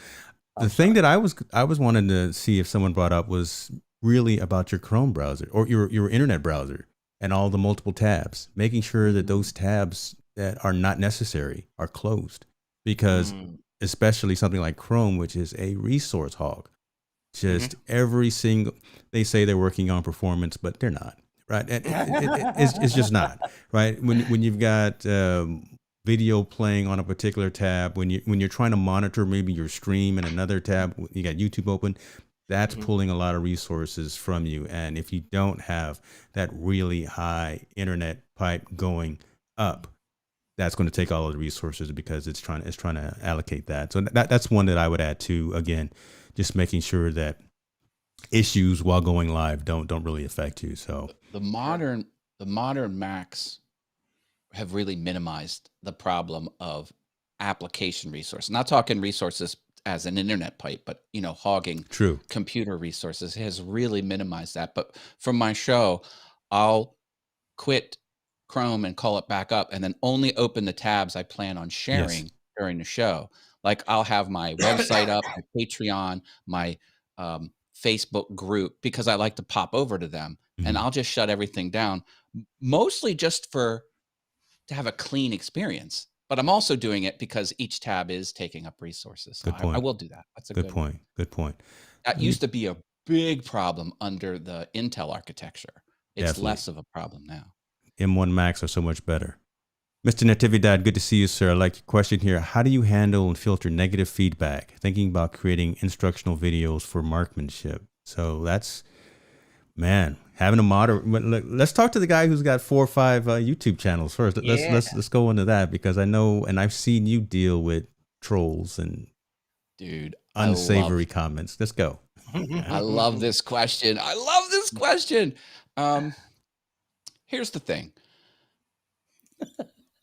The thing that I was wanting to see if someone brought up was really about your Chrome browser or your internet browser and all the multiple tabs, making sure that those tabs that are not necessary are closed, because especially something like Chrome, which is a resource hog, just every single, they say they're working on performance, but they're not, right? It's just not, right? When you've got video playing on a particular tab, when you're trying to monitor maybe your stream in another tab, you got YouTube open, that's pulling a lot of resources from you. And if you don't have that really high internet pipe going up, that's going to take all of the resources, because it's trying to allocate that. So that's one that I would add to, again, just making sure that issues while going live don't really affect you. So the modern Macs have really minimized the problem of application resources. Not talking resources as an internet pipe, but hogging computer resources has really minimized that. But from my show, I'll quit Chrome and call it back up, and then only open the tabs I plan on sharing during the show. Like I'll have my website up, my Patreon, my Facebook group because I like to pop over to them, and I'll just shut everything down, mostly just to have a clean experience. But I'm also doing it because each tab is taking up resources. So I will do that. That's a good point. Good point. That used to be a big problem under the Intel architecture. It's Definitely. less of a problem now. M1 Macs are so much better. Mr. Natividad, good to see you, sir. I like your question here. How do you handle and filter negative feedback? Thinking about creating instructional videos for marksmanship. So that's, man, having a let's talk to the guy who's got 4 or 5 YouTube channels first. Let's go into that, because I know, and I've seen you deal with trolls and unsavory comments. Let's go. I love this question. Here's the thing.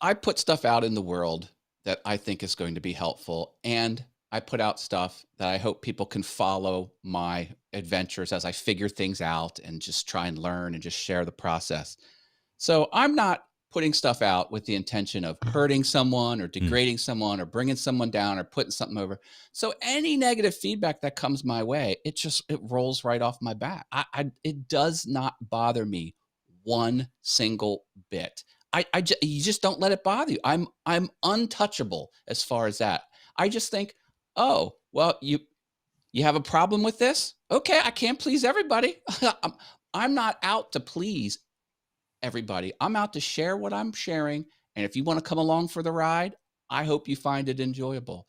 I put stuff out in the world that I think is going to be helpful, and I put out stuff that I hope people can follow my adventures as I figure things out and just try and learn and just share the process. So I'm not putting stuff out with the intention of hurting someone or degrading someone or bringing someone down or putting something over. So any negative feedback that comes my way, it rolls right off my back. It does not bother me one single bit. You just don't let it bother you. I'm untouchable as far as that. I just think, oh, well, you have a problem with this? Okay, I can't please everybody. I'm not out to please everybody. I'm out to share what I'm sharing. And if you want to come along for the ride, I hope you find it enjoyable.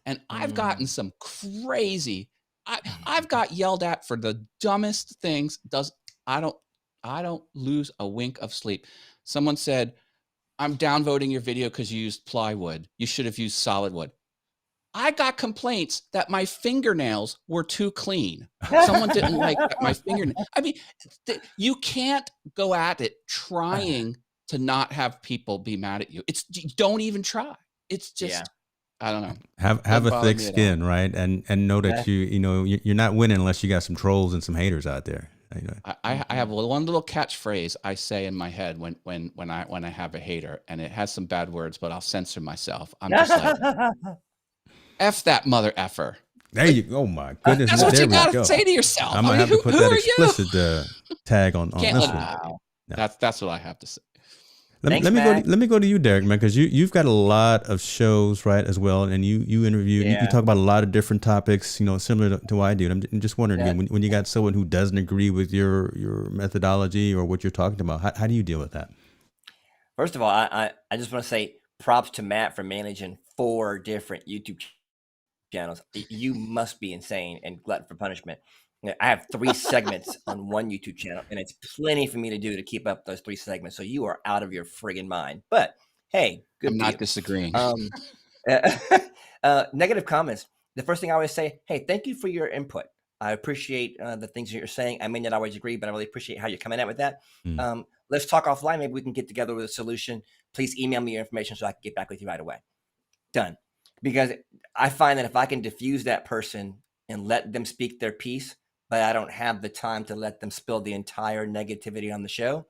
And I've gotten some crazy, I've got yelled at for the dumbest things. I don't lose a wink of sleep. Someone said, I'm downvoting your video because you used plywood. You should have used solid wood. I got complaints that my fingernails were too clean. Someone didn't like my fingernails. I mean, you can't go at it trying to not have people be mad at you. Don't even try. It's just, I don't know. Have a thick skin, right? And know that you're not winning unless you got some trolls and some haters out there. I have one little catchphrase I say in my head when I have a hater, and it has some bad words, but I'll censor myself. I'm just like, F that mother effer. There you go. Oh my goodness. That's what you gotta say to yourself. I'm gonna have to put that explicit tag on this one. No. That's what I have to say. Let me go to you, Derrick, man, because you've got a lot of shows, right, as well, and you interview, you talk about a lot of different topics, similar to what I do. And I'm just wondering, again, when you got someone who doesn't agree with your methodology or what you're talking about, how do you deal with that? First of all, I just want to say props to Matt for managing 4 different YouTube channels. You must be insane and glutton for punishment. I have 3 segments on one YouTube channel, and it's plenty for me to do to keep up those 3 segments. So you are out of your friggin' mind. But hey, good. I'm not disagreeing. Negative comments. The first thing I always say, hey, thank you for your input. I appreciate the things that you're saying. I may not always agree, but I really appreciate how you're coming at with that. Let's talk offline. Maybe we can get together with a solution. Please email me your information so I can get back with you right away. Done. Because I find that if I can diffuse that person and let them speak their piece, but I don't have the time to let them spill the entire negativity on the show,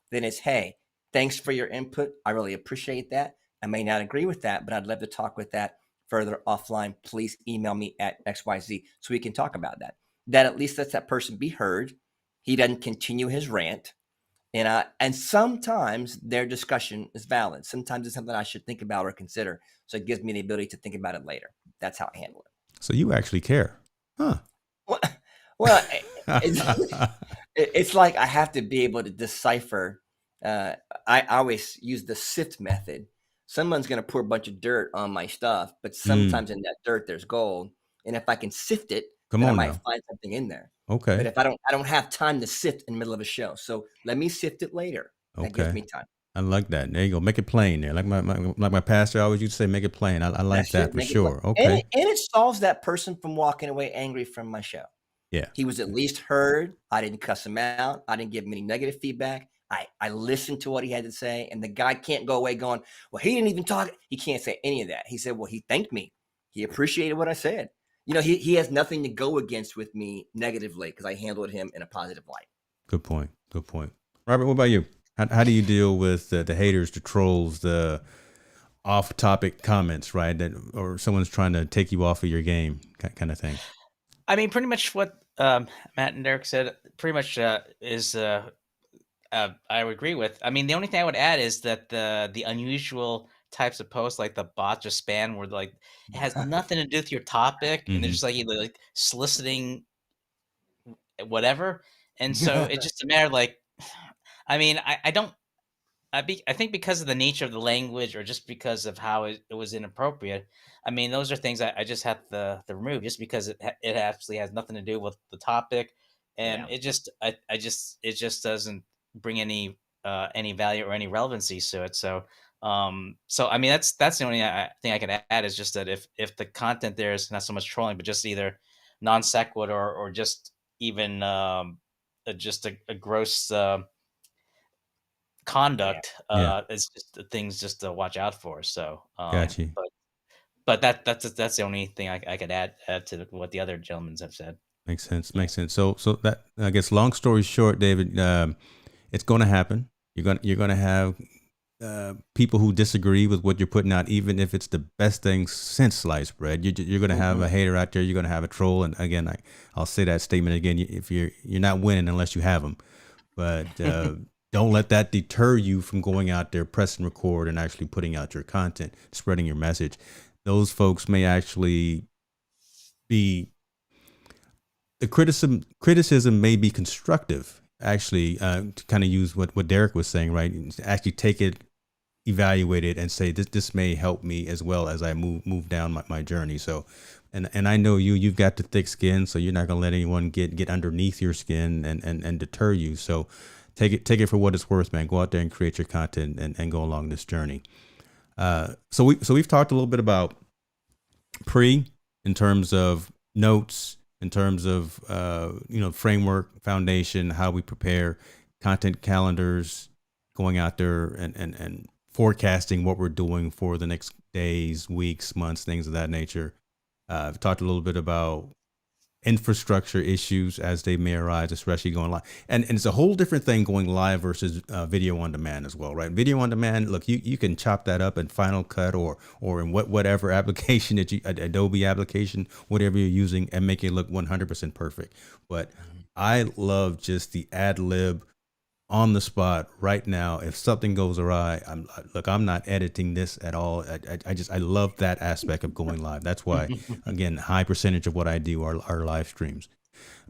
then it's, hey, thanks for your input. I really appreciate that. I may not agree with that, but I'd love to talk with that further offline. Please email me at XYZ so we can talk about that. That at least lets that person be heard. He doesn't continue his rant. And sometimes their discussion is valid. Sometimes it's something I should think about or consider. So it gives me the ability to think about it later. That's how I handle it. So you actually care, huh? Well, it's like I have to be able to decipher. I always use the sift method. Someone's going to pour a bunch of dirt on my stuff, but sometimes in that dirt there's gold. And if I can sift it, I might find something in there. Okay. But if I don't have time to sift in the middle of a show. So let me sift it later. That gives me time. I like that. There you go. Make it plain there. Like my pastor always used to say, make it plain. I like that for sure. Okay. And it solves that person from walking away angry from my show. Yeah. He was at least heard. I didn't cuss him out. I didn't give him any negative feedback. I listened to what he had to say. And the guy can't go away going, well, he didn't even talk. He can't say any of that. He said, well, he thanked me. He appreciated what I said. He has nothing to go against with me negatively because I handled him in a positive light. Good point. Robert, what about you? How do you deal with the haters, the trolls, the off-topic comments, right? Or someone's trying to take you off of your game, kind of thing? I mean, pretty much what Matt and Derek said pretty much is I would agree with. I mean, the only thing I would add is that the unusual types of posts like the bots or spam where like it has nothing to do with your topic and they're Hmm. just like either like soliciting whatever. And so it's just a matter of like, I mean, I don't I think because of the nature of the language or just because of how it was inappropriate, I mean, those are things I just have to remove just because it actually has nothing to do with the topic, and Yeah. it just it just doesn't bring any value or any relevancy to it. So I mean that's the only thing I can add is just that if the content there is not so much trolling, but just either non sequitur or just even just a gross. Yeah. Conduct, Yeah, it's just the things just to watch out for, so, got you. but that's the only thing I could add to what the other gentlemen have said. Makes sense. Yeah. Makes sense. So that, I guess, long story short, David, it's going to happen. You're going to have people who disagree with what you're putting out, even if it's the best thing since sliced bread. You're going to have a Mhm. hater out there. You're going to have a troll. And again, I'll say that statement again. If you're not winning unless you have them. But don't let that deter you from going out there, pressing record, and actually putting out your content, spreading your message. Those folks may actually be the criticism may be constructive. Actually, to kind of use what Derek was saying, right? Actually take it, evaluate it, and say this may help me as well as I move down my journey. So, and I know you've got the thick skin, so you're not gonna let anyone get underneath your skin and deter you. So, take it for what it's worth, man. Go out there and create your content and go along this journey. So we've talked a little bit about pre in terms of notes, in terms of framework, foundation, how we prepare content calendars, going out there and forecasting what we're doing for the next days, weeks, months, things of that nature. I've talked a little bit about infrastructure issues as they may arise, especially going live. And it's a whole different thing going live versus video on demand as well, right? Video on demand, look, you can chop that up in Final Cut or in whatever application that Adobe application, whatever you're using, and make it look 100% perfect. But I love just the ad lib on the spot right now. If something goes awry, I'm not editing this at all. I love that aspect of going live. That's why, again, high percentage of what I do are live streams.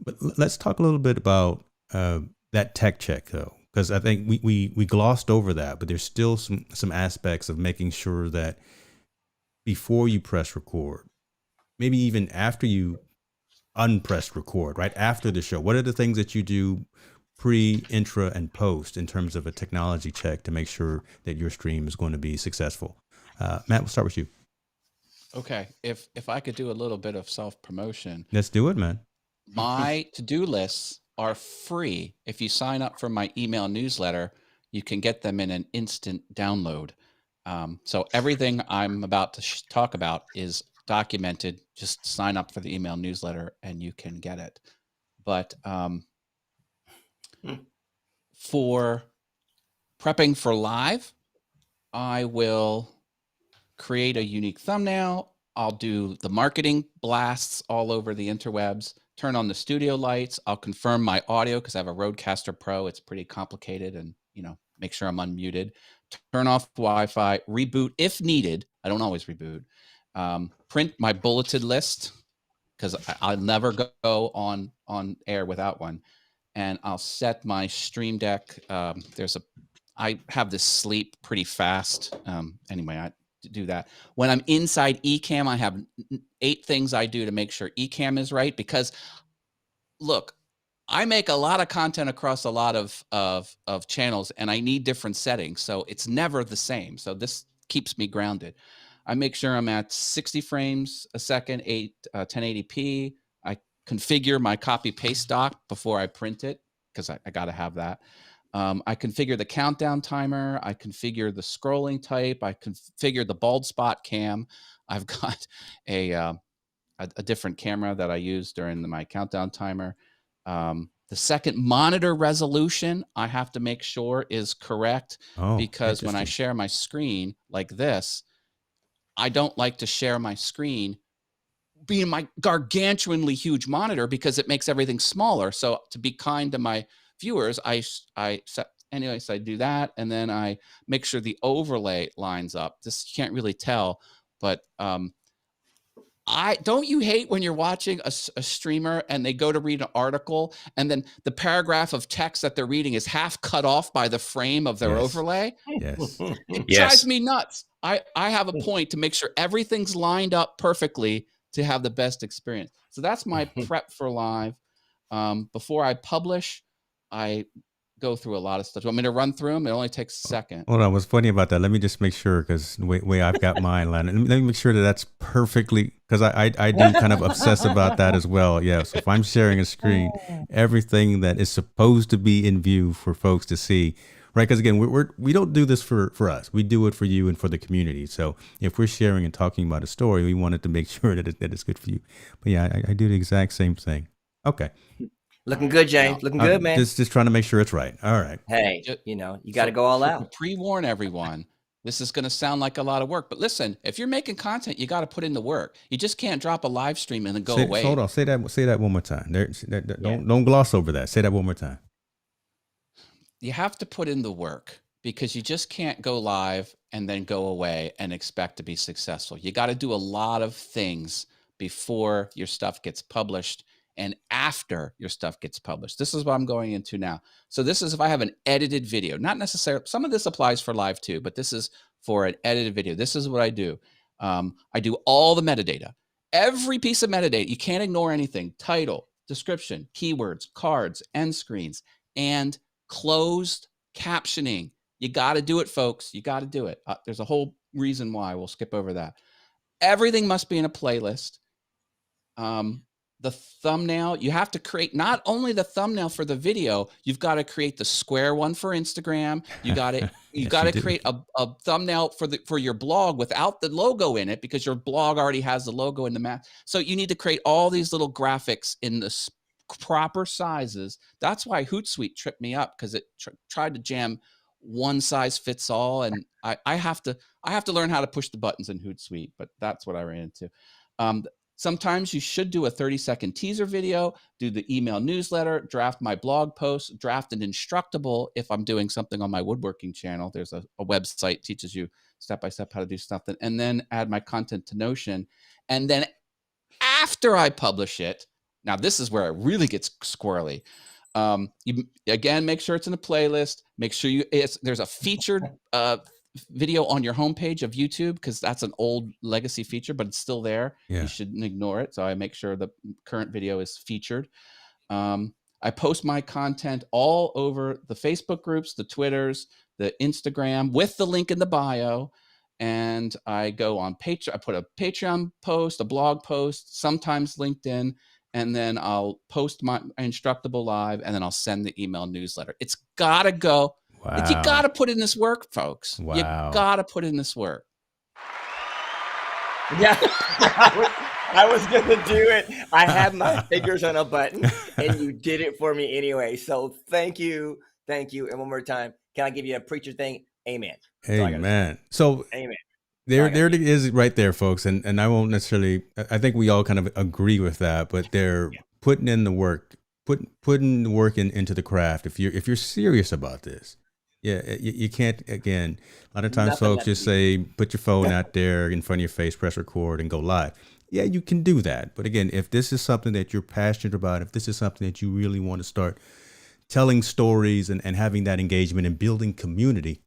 But let's talk a little bit about that tech check though, because I think we glossed over that, but there's still some aspects of making sure that before you press record, maybe even after you unpressed record, right after the show, what are the things that you do pre, intra, and post in terms of a technology check to make sure that your stream is going to be successful? Matt, we'll start with you. Okay. If I could do a little bit of self-promotion, Let's do it, man. my to-do lists are free. If you sign up for my email newsletter, you can get them in an instant download. So everything I'm about to talk about is documented. Just sign up for the email newsletter and you can get it. But for prepping for live, I will create a unique thumbnail. I'll do the marketing blasts all over the interwebs, turn on the studio lights. I'll confirm my audio because I have a Rodecaster Pro. It's pretty complicated, and make sure I'm unmuted. Turn off Wi-Fi, reboot if needed. I don't always reboot. Print my bulleted list because I'll never go on air without one. And I'll set my Stream Deck. I have this sleep pretty fast. Anyway, I do that. When I'm inside Ecamm, I have 8 things I do to make sure Ecamm is right. Because look, I make a lot of content across a lot of channels, and I need different settings, so it's never the same. So this keeps me grounded. I make sure I'm at 60 frames a second, 1080p. I configure my copy paste doc before I print it because I got to have that. I configure the countdown timer. I configure the scrolling type. I configure the bald spot cam. I've got a different camera that I use during my countdown timer. The second monitor resolution I have to make sure is correct because when I share my screen like this, I don't like to share my screen being my gargantuanly huge monitor because it makes everything smaller. So to be kind to my viewers, I set, anyways, I do that. And then I make sure the overlay lines up. This you can't really tell, but don't you hate when you're watching a streamer and they go to read an article and then the paragraph of text that they're reading is half cut off by the frame of their overlay? Yes. It drives me nuts. I have a point to make sure everything's lined up perfectly to have the best experience. So that's my prep for live. Before I publish, I go through a lot of stuff. You want me to run through them? It only takes a second. Hold on. What's funny about that? Let me just make sure, because the way I've got mine landed. Let me make sure that that's perfectly, because I do kind of obsess about that as well. Yeah. So if I'm sharing a screen, everything that is supposed to be in view for folks to see, right? Because again, we don't do this for us. We do it for you and for the community. So if we're sharing and talking about a story, we wanted to make sure that it's good for you. But yeah, I do the exact same thing. Okay. Looking good, James. Looking good, man. Just trying to make sure it's right. All right. Hey, you got to go all out. Pre-warn everyone. This is going to sound like a lot of work, but listen, if you're making content, you got to put in the work. You just can't drop a live stream and then go away. Hold on. Say that one more time. Don't gloss over that. Say that one more time. You have to put in the work because you just can't go live and then go away and expect to be successful. You got to do a lot of things before your stuff gets published and after your stuff gets published. This is what I'm going into now. So this is if I have an edited video, not necessarily, some of this applies for live too, but this is for an edited video. This is what I do. I do all the metadata, every piece of metadata. You can't ignore anything: title, description, keywords, cards, end screens, and closed captioning. You got to do it, folks. You got to do it. There's a whole reason why. We'll skip over that. Everything must be in a playlist. The thumbnail, you have to create not only the thumbnail for the video, you've got to create the square one for Instagram. You got to create a thumbnail for your blog without the logo in it, because your blog already has the logo in the map. So you need to create all these little graphics in the proper sizes. That's why Hootsuite tripped me up, because it tried to jam one size fits all, and I have to learn how to push the buttons in Hootsuite. But that's what I ran into. Sometimes you should do a 30-second teaser video, do the email newsletter, draft my blog post, draft an instructable if I'm doing something on my woodworking channel. There's a website teaches you step-by-step how to do something, and then add my content to Notion. And then after I publish it, now this is where it really gets squirrely. You again, make sure it's in a playlist. Make sure there's a featured video on your homepage of YouTube, because that's an old legacy feature, but it's still there. Yeah. You shouldn't ignore it. So I make sure the current video is featured. I post my content all over the Facebook groups, the Twitters, the Instagram, with the link in the bio. And I go on Patreon. I put a Patreon post, a blog post, sometimes LinkedIn, and then I'll post my Instructable live, and then I'll send the email newsletter. It's got to go. Wow. You got to put in this work, folks. Wow. You got to put in this work. Yeah, I was going to do it. I had my fingers on a button, and you did it for me anyway. So thank you. Thank you. And one more time, can I give you a preacher thing? Amen. Amen. So amen. There it is right there, folks. And I won't necessarily, I think we all kind of agree with that, but they're putting in the work, putting the work into the craft. If you're serious about this. Yeah, you can't, again, a lot of times folks just say, put your phone out there in front of your face, press record, and go live. Yeah, you can do that. But again, if this is something that you're passionate about, if this is something that you really want to start telling stories and having that engagement and building community,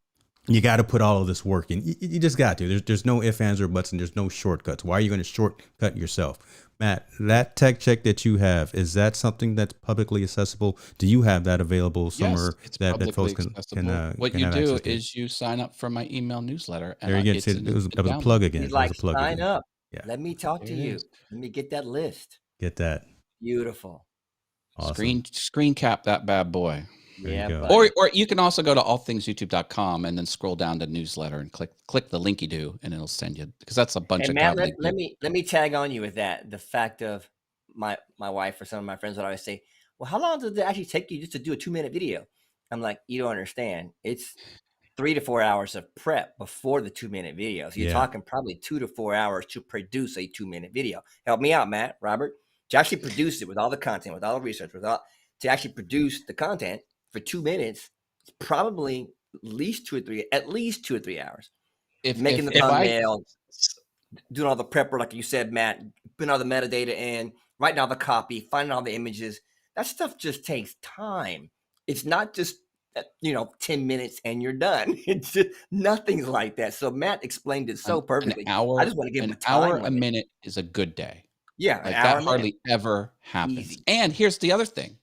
you got to put all of this work in. You just got to. There's no ifs, ands, or buts, and there's no shortcuts. Why are you going to shortcut yourself? Matt, that tech check that you have, is that something that's publicly accessible? Do you have that available somewhere? Yes, it's that folks can what you do is you sign up for my email newsletter. And there you go. It was a plug again. You'd like sign up. Yeah. Let me talk to you. Let me get that list. Get that. Beautiful. Awesome. Screen cap that bad boy. Yeah. Or you can also go to allthingsyoutube.com and then scroll down to newsletter and click the link you do, and it'll send you, because that's a bunch of Matt, let me tag on you with that. The fact of my wife or some of my friends would always say, well, how long does it actually take you just to do a 2-minute video? I'm like, you don't understand. It's 3 to 4 hours of prep before the 2-minute video. So you're talking probably 2 to 4 hours to produce a 2-minute video. Help me out, Matt, Robert, to actually produce it with all the content, with all the research, to actually produce the content for 2 minutes. It's probably at least 2 or 3 hours. Making the thumbnail, doing all the prep work, like you said, Matt, putting all the metadata in, writing all the copy, finding all the images. That stuff just takes time. It's not just 10 minutes and you're done. It's just nothing's like that. So Matt explained it so perfectly. I just want to give him an hour a minute is a good day. Yeah, like that hardly ever happens. Easy. And here's the other thing.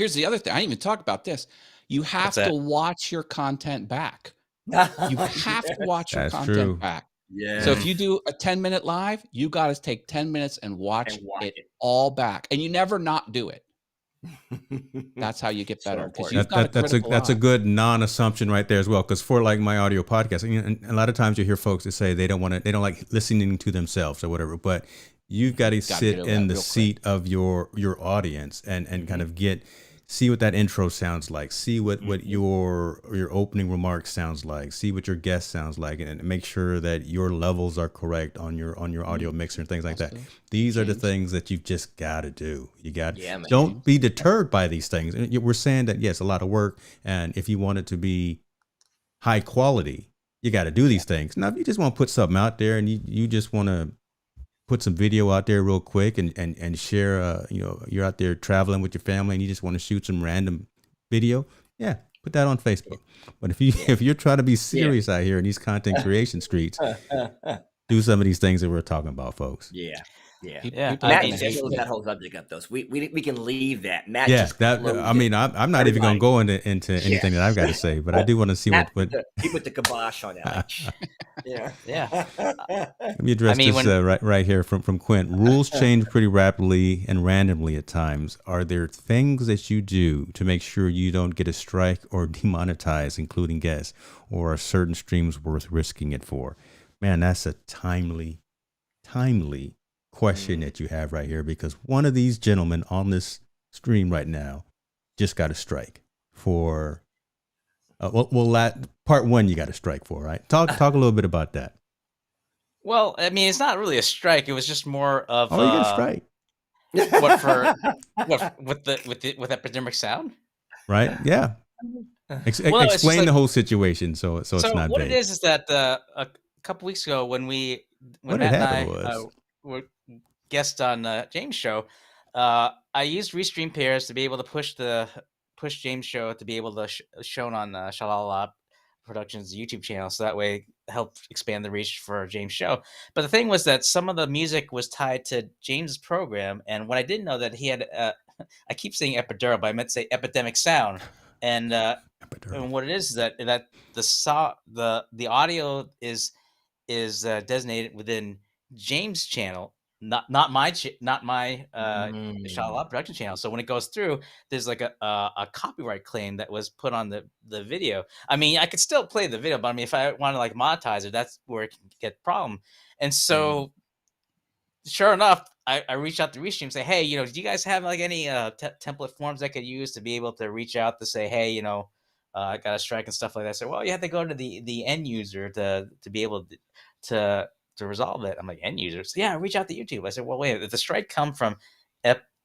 I didn't even talk about this. You have to watch your content back. You have to watch your content back. Yeah. So if you do a 10-minute live, you got to take 10 minutes and watch it all back, and you never not do it. That's how you get better. That's a good non-assumption right there as well. Because for like my audio podcast, a lot of times you hear folks that say they don't like listening to themselves or whatever, but you've got to sit in the seat of your audience and kind of see what that intro sounds like, see what your opening remarks sounds like, see what your guest sounds like, and make sure that your levels are correct on your audio mixer and things like that. These are the things that you've just got to do. Don't be deterred by these things. We're saying that, yes, a lot of work, and if you want it to be high quality, you got to do these things. Now, if you just want to put something out there and you just want to put some video out there real quick and share, you're out there traveling with your family and you just want to shoot some random video. Yeah. Put that on Facebook. But if you're trying to be serious out here in these content creation streets, do some of these things that we're talking about, folks. Yeah. Matt close that whole subject up, though. So we can leave that. Matt I'm not even going to go into anything that I've got to say, but I do want to see what he put the kibosh on that. Let me address this right here from Quint. Rules change pretty rapidly and randomly at times. Are there things that you do to make sure you don't get a strike or demonetized, including guests, or are certain streams worth risking it for? Man, that's a timely question that you have right here, because one of these gentlemen on this stream right now just got a strike for part one. You got a strike for, right? Talk a little bit about that. Well, I mean, it's not really a strike. It was just more of you got a strike. With epidemic sound, right? Yeah. Explain the whole situation so it's not what vague. It is that a couple weeks ago when Matt and I were guest on James' show, I used Restream pairs to be able to push James' show to be able to shown on Shalala Productions YouTube channel, so that way help expand the reach for James' show. But the thing was that some of the music was tied to James' program, and what I didn't know that he had I keep saying epidural, but I meant to say epidemic sound. And what it is that the audio is designated within James' channel, not my Shalala production channel. So when it goes through, there's like a copyright claim that was put on the video. I mean, I could still play the video, but I mean, if I want to like monetize it, that's where it can get a problem. And so, sure enough, I reached out to Restream and say, hey, do you guys have like any template forms I could use to be able to reach out to say, hey, I got a strike and stuff like that. So, well, you have to go to the end user to be able to resolve it. I'm like, end users? Yeah, reach out to YouTube. I said, well, wait, if the strike come from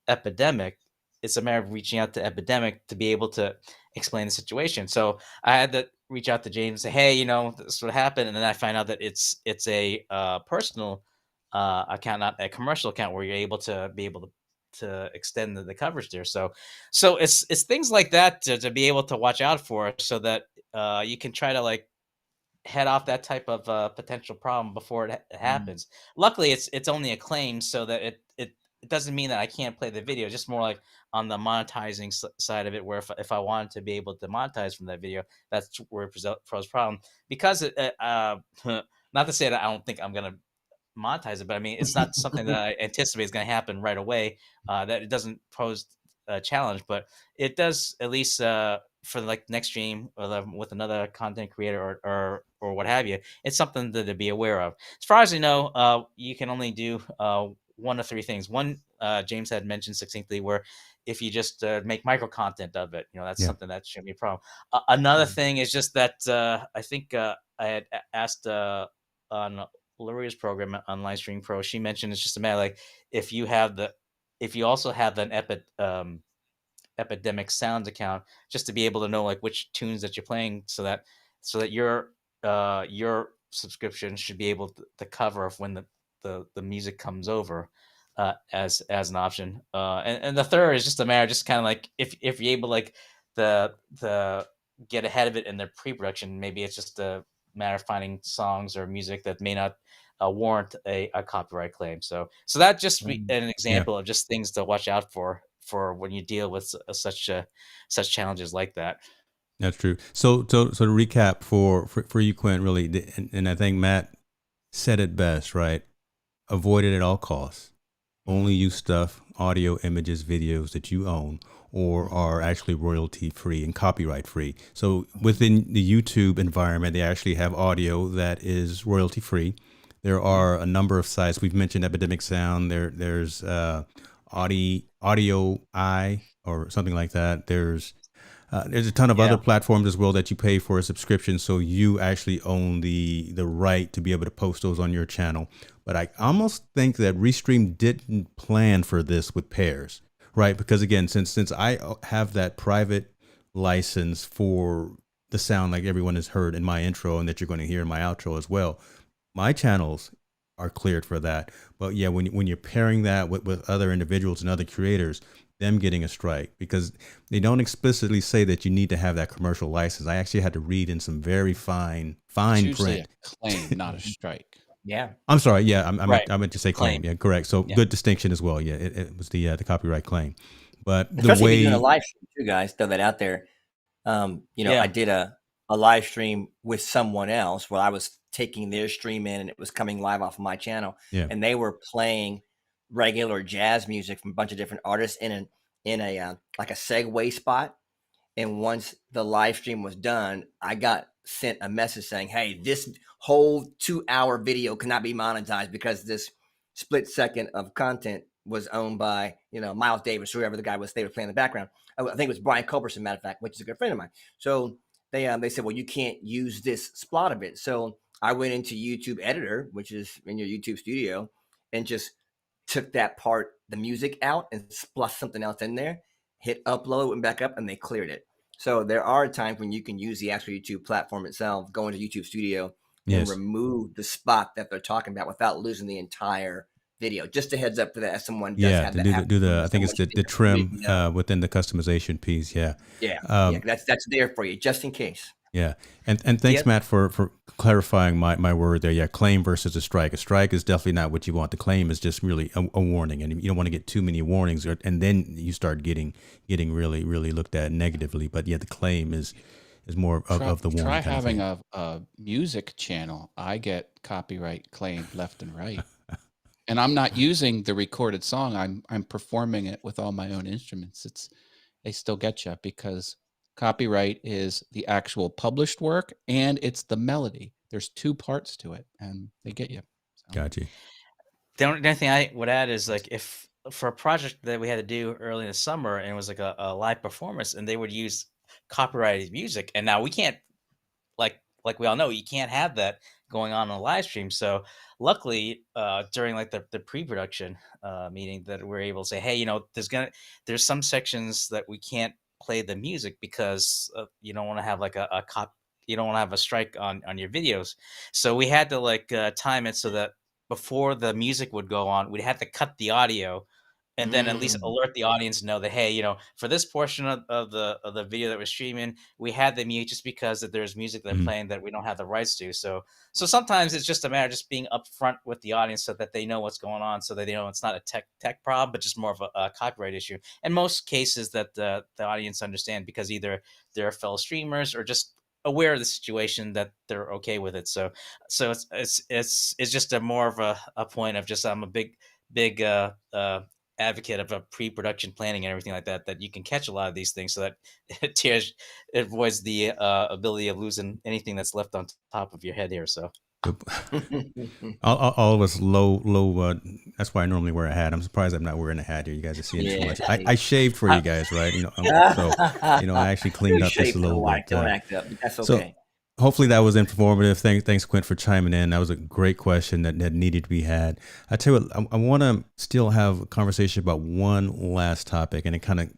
Epidemic, it's a matter of reaching out to Epidemic to be able to explain the situation. So I had to reach out to James and say, hey, this is what happened. And then I find out that it's a personal account, not a commercial account, where you're able to extend the coverage there. So it's things like that to be able to watch out for, so that you can try to like head off that type of potential problem before it happens. Luckily, it's only a claim, so that it doesn't mean that I can't play the video. Just more like on the monetizing side of it, where if I wanted to be able to monetize from that video, that's where it poses problem. Because not to say that I don't think I'm gonna monetize it, but I mean, it's not something that I anticipate is going to happen right away. That it doesn't pose a challenge, but it does, at least for like next stream with another content creator or what have you. It's something to be aware of. As far as I know, you can only do one of three things. One, James had mentioned succinctly, where if you just make micro content of it, that's Yeah. something that shouldn't be a problem. Another thing is just that I think I had asked on Loria's program on Livestream Pro. She mentioned it's just a matter like if you also have an Epidemic Sounds account, just to be able to know like which tunes that you're playing, so that your subscription should be able to cover if when the music comes over as an option. And the third is just a matter, just kind of like if you're able like the get ahead of it in their pre-production, maybe it's just a matter of finding songs or music that may not warrant a copyright claim. So that just be an example of just things to watch out for when you deal with such challenges like that. That's true. So to recap for you, Quinn, really, and I think Matt said it best, right? Avoid it at all costs. Only use stuff, audio, images, videos that you own or are actually royalty free and copyright free. So within the YouTube environment, they actually have audio that is royalty free. There are a number of sites. We've mentioned Epidemic Sound. There's Audio Eye or something like that. There's a ton of other platforms as well that you pay for a subscription, so you actually own the right to be able to post those on your channel. But I almost think that Restream didn't plan for this with pairs, right? Because again, since I have that private license for the sound like everyone has heard in my intro and that you're going to hear in my outro as well, my channels are cleared for that. But yeah, when you're pairing that with other individuals and other creators, them getting a strike, because they don't explicitly say that you need to have that commercial license. I actually had to read in some very fine It's print. a claim, not a strike. Yeah. I'm sorry. Yeah, Right. I meant to say claim. Yeah, correct. So Yeah. good distinction as well. Yeah, it was the copyright claim. But Especially the way if you're doing a live stream too, guys, throw that out there. I did a live stream with someone else where I was taking their stream in and it was coming live off of my channel. Yeah. And they were playing regular jazz music from a bunch of different artists in a like a segue spot. And once the live stream was done, I got sent a message saying, hey, this whole 2-hour video cannot be monetized because this split second of content was owned by, Miles Davis, whoever the guy was they were playing in the background. I think it was Brian Culberson, matter of fact, which is a good friend of mine. So they said, well, you can't use this spot of it. So I went into YouTube Editor, which is in your YouTube studio, and just took that part, the music out, and spliced something else in there, hit upload, went back up, and they cleared it. So there are times when you can use the actual YouTube platform itself, go into YouTube Studio and remove the spot that they're talking about without losing the entire video. Just a heads up for that, as someone does have that. Do the I think it's the trim within the customization piece. Yeah. That's there for you, just in case. Yeah. And thanks, Matt, for clarifying my word there. Yeah. Claim versus a strike. A strike is definitely not what you want. The claim is just really a warning, and you don't want to get too many warnings, and then you start getting really, really looked at negatively. But yeah, the claim is more of the warning. Try having a music channel. I get copyright claimed left and right. And I'm not using the recorded song. I'm performing it with all my own instruments. They still get you because copyright is the actual published work and it's the melody. There's two parts to it, and they get you. So. Got you. The only thing I would add is like if for a project that we had to do early in the summer and it was like a live performance and they would use copyrighted music, and now we can't like we all know you can't have that going on a live stream. So luckily during like the pre-production meeting that we're able to say, hey, there's some sections that we can't play the music because you don't want to have like you don't want to have a strike on your videos. So we had to time it so that before the music would go on, we'd have to cut the audio and then at least alert the audience to know that, hey, for this portion of the video that we're streaming, we had the mute just because that there's music that playing that we don't have the rights to. So sometimes it's just a matter of just being upfront with the audience so that they know what's going on, so that they know it's not a tech problem, but just more of a copyright issue. In most cases that the audience understand, because either they're fellow streamers or just aware of the situation, that they're okay with it. So it's just a more of a point of just I'm a big advocate of a pre-production planning and everything like that you can catch a lot of these things so that it avoids the ability of losing anything that's left on top of your head here. So All of us low. That's why I normally wear a hat. I'm surprised I'm not wearing a hat here. You guys are seeing too Yeah. much. I shaved for you guys, right? So I actually cleaned You up just shaved a for the little wife. bit. Don't act up. But that's So okay. hopefully that was informative. Thanks, Quint, for chiming in. That was a great question that needed to be had. I tell you what, I want to still have a conversation about one last topic, and it kind of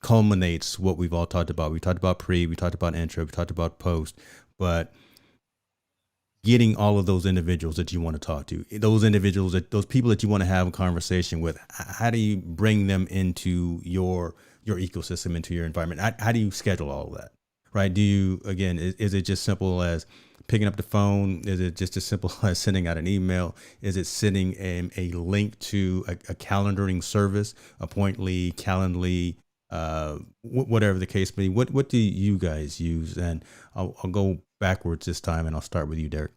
culminates what we've all talked about. We talked about pre, we talked about intro, we talked about post, but getting all of those individuals that you want to talk to, those people that you want to have a conversation with, how do you bring them into your ecosystem, into your environment? How do you schedule all of that? Right? Do you, again, is it just simple as picking up the phone? Is it just as simple as sending out an email? Is it sending a link to a calendaring service, Appointly, Calendly, whatever the case may be? What do you guys use? And I'll go backwards this time, and I'll start with you, Derrick.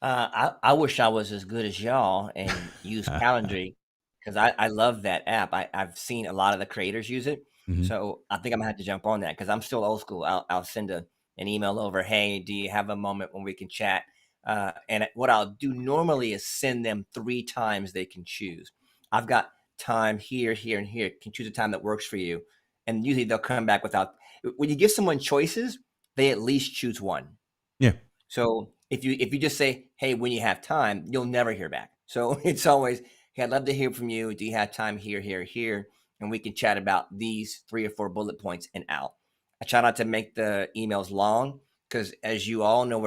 I wish I was as good as y'all and use Calendly because I love that app. I've seen a lot of the creators use it. Mhm. So I think I'm gonna have to jump on that because I'm still old school. I'll send an email over. Hey, do you have a moment when we can chat? And what I'll do normally is send them 3 times they can choose. I've got time here, here, and here. Can choose a time that works for you. And usually they'll come back without. When you give someone choices, they at least choose one. Yeah. So if you just say, hey, when you have time, you'll never hear back. So it's always, hey, I'd love to hear from you. Do you have time here, here, here? And we can chat about these 3 or 4 bullet points and out. I try not to make the emails long because as you all know,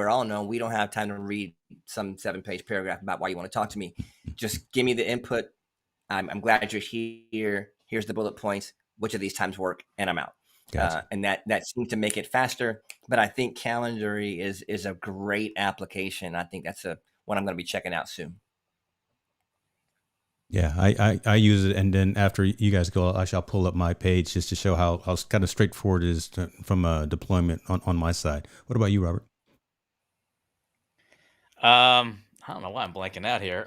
we don't have time to read some 7-page paragraph about why you want to talk to me. Just give me the input. I'm glad you're here. Here's the bullet points. Which of these times work? And I'm out. Gotcha. And that seems to make it faster. But I think Calendly is a great application. I think that's one I'm going to be checking out soon. Yeah, I use it, and then after you guys go, I shall pull up my page just to show how kind of straightforward it is from a deployment on my side. What about you, Robert? I don't know why I'm blanking out here.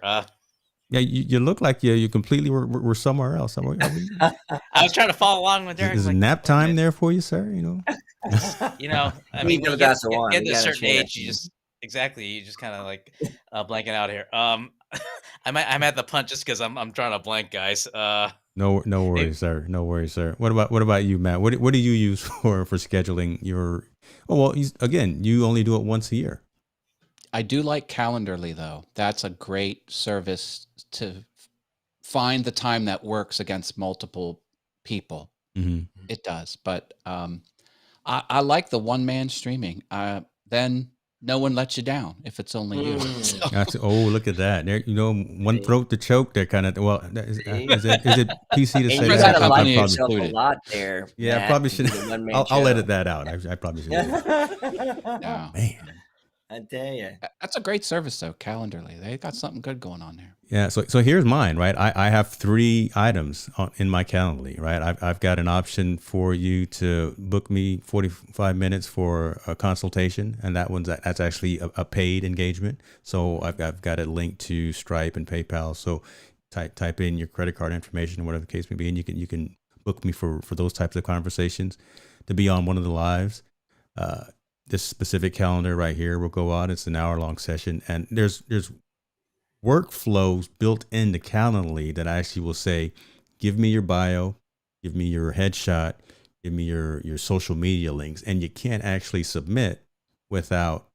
Yeah, you look like you completely were somewhere else. I was trying to follow along with Derrick. Is Like, nap time there for you, sir? I mean, when you get to a certain age, you just kind of like blanking out here. I'm at the punt just because I'm trying to blank, guys. No worries, sir. No worries, sir. What about you, Matt? What do you use for scheduling your? Oh well, again, you only do it once a year. I do like Calendly though. That's a great service to find the time that works against multiple people. Mm-hmm. It does, but I like the one-man streaming. Then no one lets you down if it's only you. So. Look at that! There, one throat to choke. They're kind of is it PC to say you that? gotta like yourself a lot there. Yeah, I probably should. I'll edit that out. I probably should. No. Man. I tell you, that's a great service though. Calendly, they got something good going on there. Yeah. So here's mine. Right. I have 3 items in my Calendly. Right. I've got an option for you to book me 45 minutes for a consultation, and that's actually a paid engagement. So I've got it linked to Stripe and PayPal. So type in your credit card information, whatever the case may be, and you can book me for those types of conversations to be on one of the lives. This specific calendar right here will go out. It's an hour-long session, and there's workflows built into Calendly that actually will say, give me your bio, give me your headshot, give me your social media links, and you can't actually submit without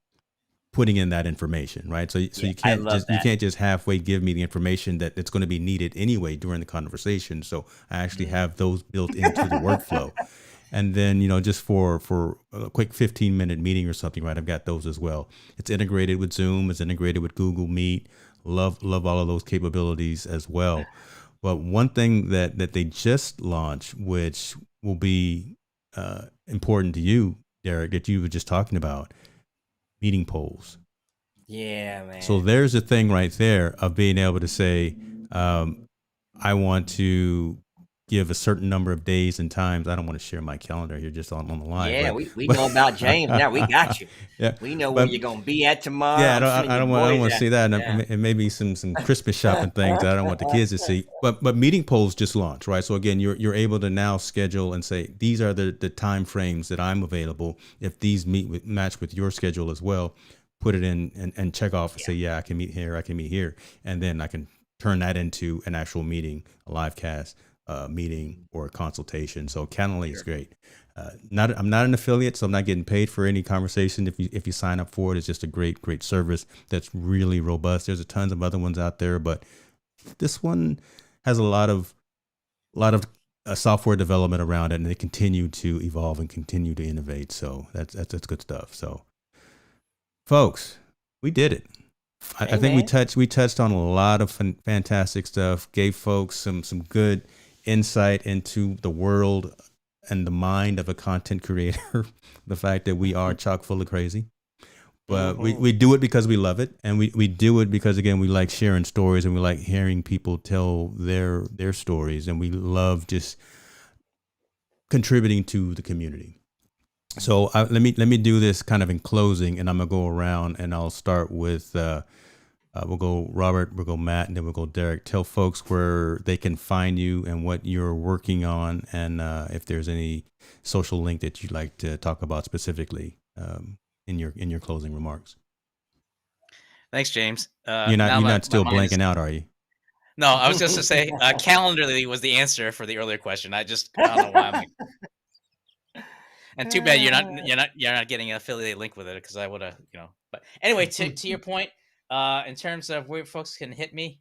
putting in that information, right? So you can't just halfway give me the information that it's going to be needed anyway during the conversation. So I actually have those built into the workflow. And then, just for a quick 15-minute meeting or something, right? I've got those as well. It's integrated with Zoom. It's integrated with Google Meet. Love all of those capabilities as well. But one thing that they just launched, which will be important to you, Derrick, that you were just talking about, meeting polls. Yeah, man. So there's a thing right there of being able to say, I want to give a certain number of days and times. I don't want to share my calendar here just on the line. Yeah, we know about James now. We got you. Yeah, we know where you're going to be at tomorrow. Yeah, I don't want to see that. And maybe some Christmas shopping things that I don't want the kids to see. But meeting polls just launched, right? So again, you're able to now schedule and say, these are the time frames that I'm available. If these match with your schedule as well, put it in and check off and say, yeah, I can meet here, I can meet here. And then I can turn that into an actual meeting, a live cast meeting or a consultation. So Calendly is great. I'm not an affiliate, so I'm not getting paid for any conversation. If you sign up for it, it's just a great service that's really robust. There's a tons of other ones out there, but this one has a lot of software development around it, and they continue to evolve and continue to innovate. So that's good stuff. So, folks, we did it. I think we touched on a lot of fantastic stuff. Gave folks some good insight into the world and the mind of a content creator. The fact that we are chock full of crazy. But we do it because we love it, and we do it because, again, we like sharing stories, and we like hearing people tell their stories, and we love just contributing to the community. So let me do this kind of in closing, and I'm gonna go around, and I'll start with we'll go Robert, we'll go Matt, and then we'll go Derrick. Tell folks where they can find you and what you're working on, and if there's any social link that you'd like to talk about specifically. In your closing remarks. Thanks, James. You're not still blanking out, are you? No, I was just to say Calendly was the answer for the earlier question. I don't know why I'm like... And too bad you're not getting an affiliate link with it, because I would have, But anyway, to your point, in terms of where folks can hit me,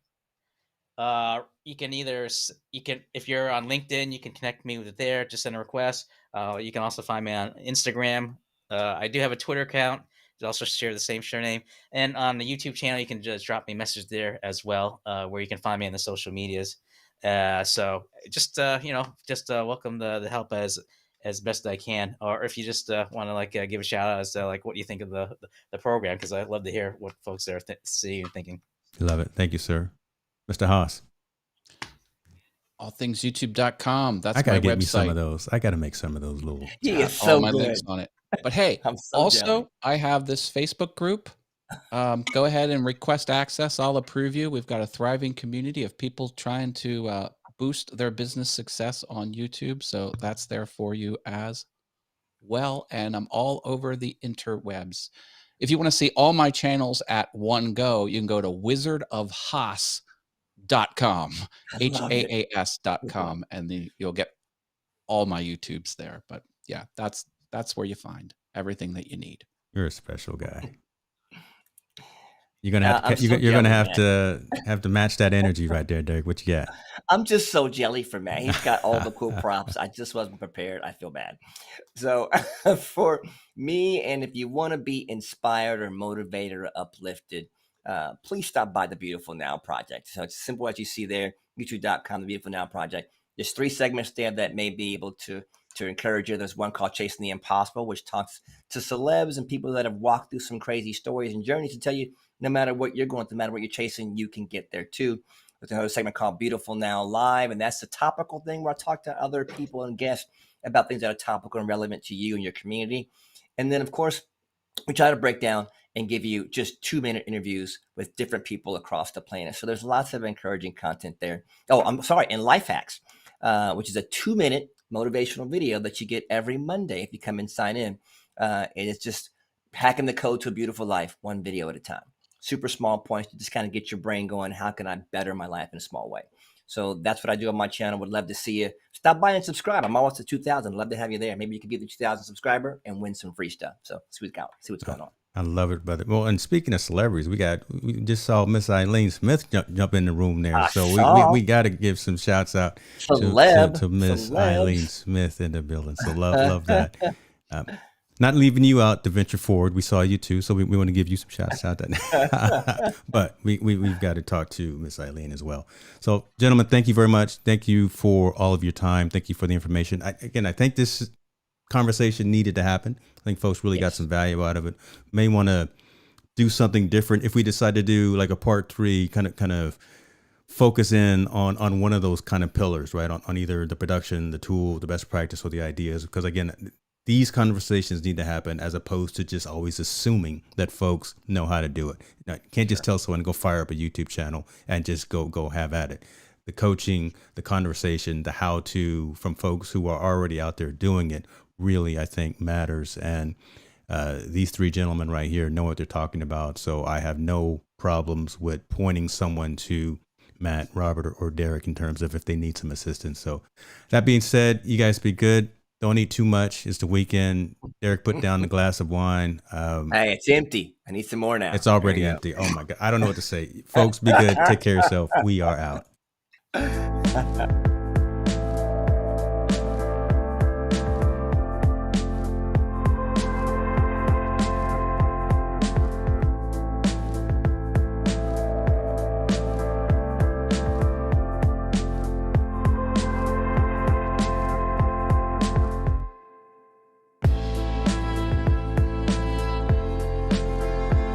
you can if you're on LinkedIn, you can connect me with it there. Just send a request. You can also find me on Instagram. I do have a Twitter account. I also share the same surname. And on the YouTube channel, you can just drop me a message there as well, where you can find me on the social medias. So just welcome the help as best I can. Or if you just want to give a shout out as to what you think of the program, because I'd love to hear what folks are seeing and thinking. Love it. Thank you, sir. Mr. Haas. allthingsyoutube.com. That's I gotta my get website. me some of those. I gotta make some of those little. He is so all my good. links on it. But hey, jelly. I have this Facebook group. Go ahead and request access. I'll approve you. We've got a thriving community of people trying to boost their business success on YouTube. So that's there for you as well. And I'm all over the interwebs. If you want to see all my channels at one go, you can go to wizardofhaas.com, HAAS.com, and then you'll get all my YouTubes there. But yeah, that's where you find everything that you need. You're a special guy. You're gonna have to match that energy right there, Derrick. What you got? I'm just so jelly for Matt. He's got all the cool props. I just wasn't prepared. I feel bad. So for me, and if you want to be inspired or motivated or uplifted, please stop by the Beautiful Now Project. So it's simple as you see there, youtube.com, the Beautiful Now Project. There's 3 segments there that may be able to encourage you. There's one called Chasing the Impossible, which talks to celebs and people that have walked through some crazy stories and journeys to tell you no matter what you're going through, no matter what you're chasing, you can get there too. There's another segment called Beautiful Now Live, and that's the topical thing where I talk to other people and guests about things that are topical and relevant to you and your community. And then, of course, we try to break down and give you just 2-minute interviews with different people across the planet. So there's lots of encouraging content there. Oh, I'm sorry, and Life Hacks, which is a 2-minute motivational video that you get every Monday if you come and sign in. And it's just hacking the code to a beautiful life, one video at a time. Super small points to just kind of get your brain going. How can I better my life in a small way? So that's what I do on my channel. Would love to see you. Stop by and subscribe. I'm almost at 2,000. Love to have you there. Maybe you could be the 2,000 subscriber and win some free stuff. So see what's going on. I love it, brother. Well, and speaking of celebrities, we just saw Miss Eileen Smith jump in the room there. So we got to give some shouts out to Miss Eileen Smith in the building. So love that. Not leaving you out to venture forward. We saw you too, so we want to give you some shouts out. But we've got to talk to Miss Eileen as well. So, gentlemen, thank you very much. Thank you for all of your time. Thank you for the information. I think this conversation needed to happen. I think folks really got some value out of it. May want to do something different if we decide to do like a part 3, kind of focus in on one of those kind of pillars, right? On either the production, the tool, the best practice, or the ideas. Because again, these conversations need to happen as opposed to just always assuming that folks know how to do it. You can't just tell someone to go fire up a YouTube channel and just go have at it. The coaching, the conversation, the how to from folks who are already out there doing it really, I think, matters. And These three gentlemen right here know what they're talking about. So I have no problems with pointing someone to Matt, Robert, or Derrick in terms of if they need some assistance. So that being said, you guys be good. Don't eat too much. It's the weekend. Derrick put down the glass of wine. Hey, it's empty. I need some more now. It's already empty. Oh my God. I don't know what to say. Folks, be good. Take care of yourself. We are out.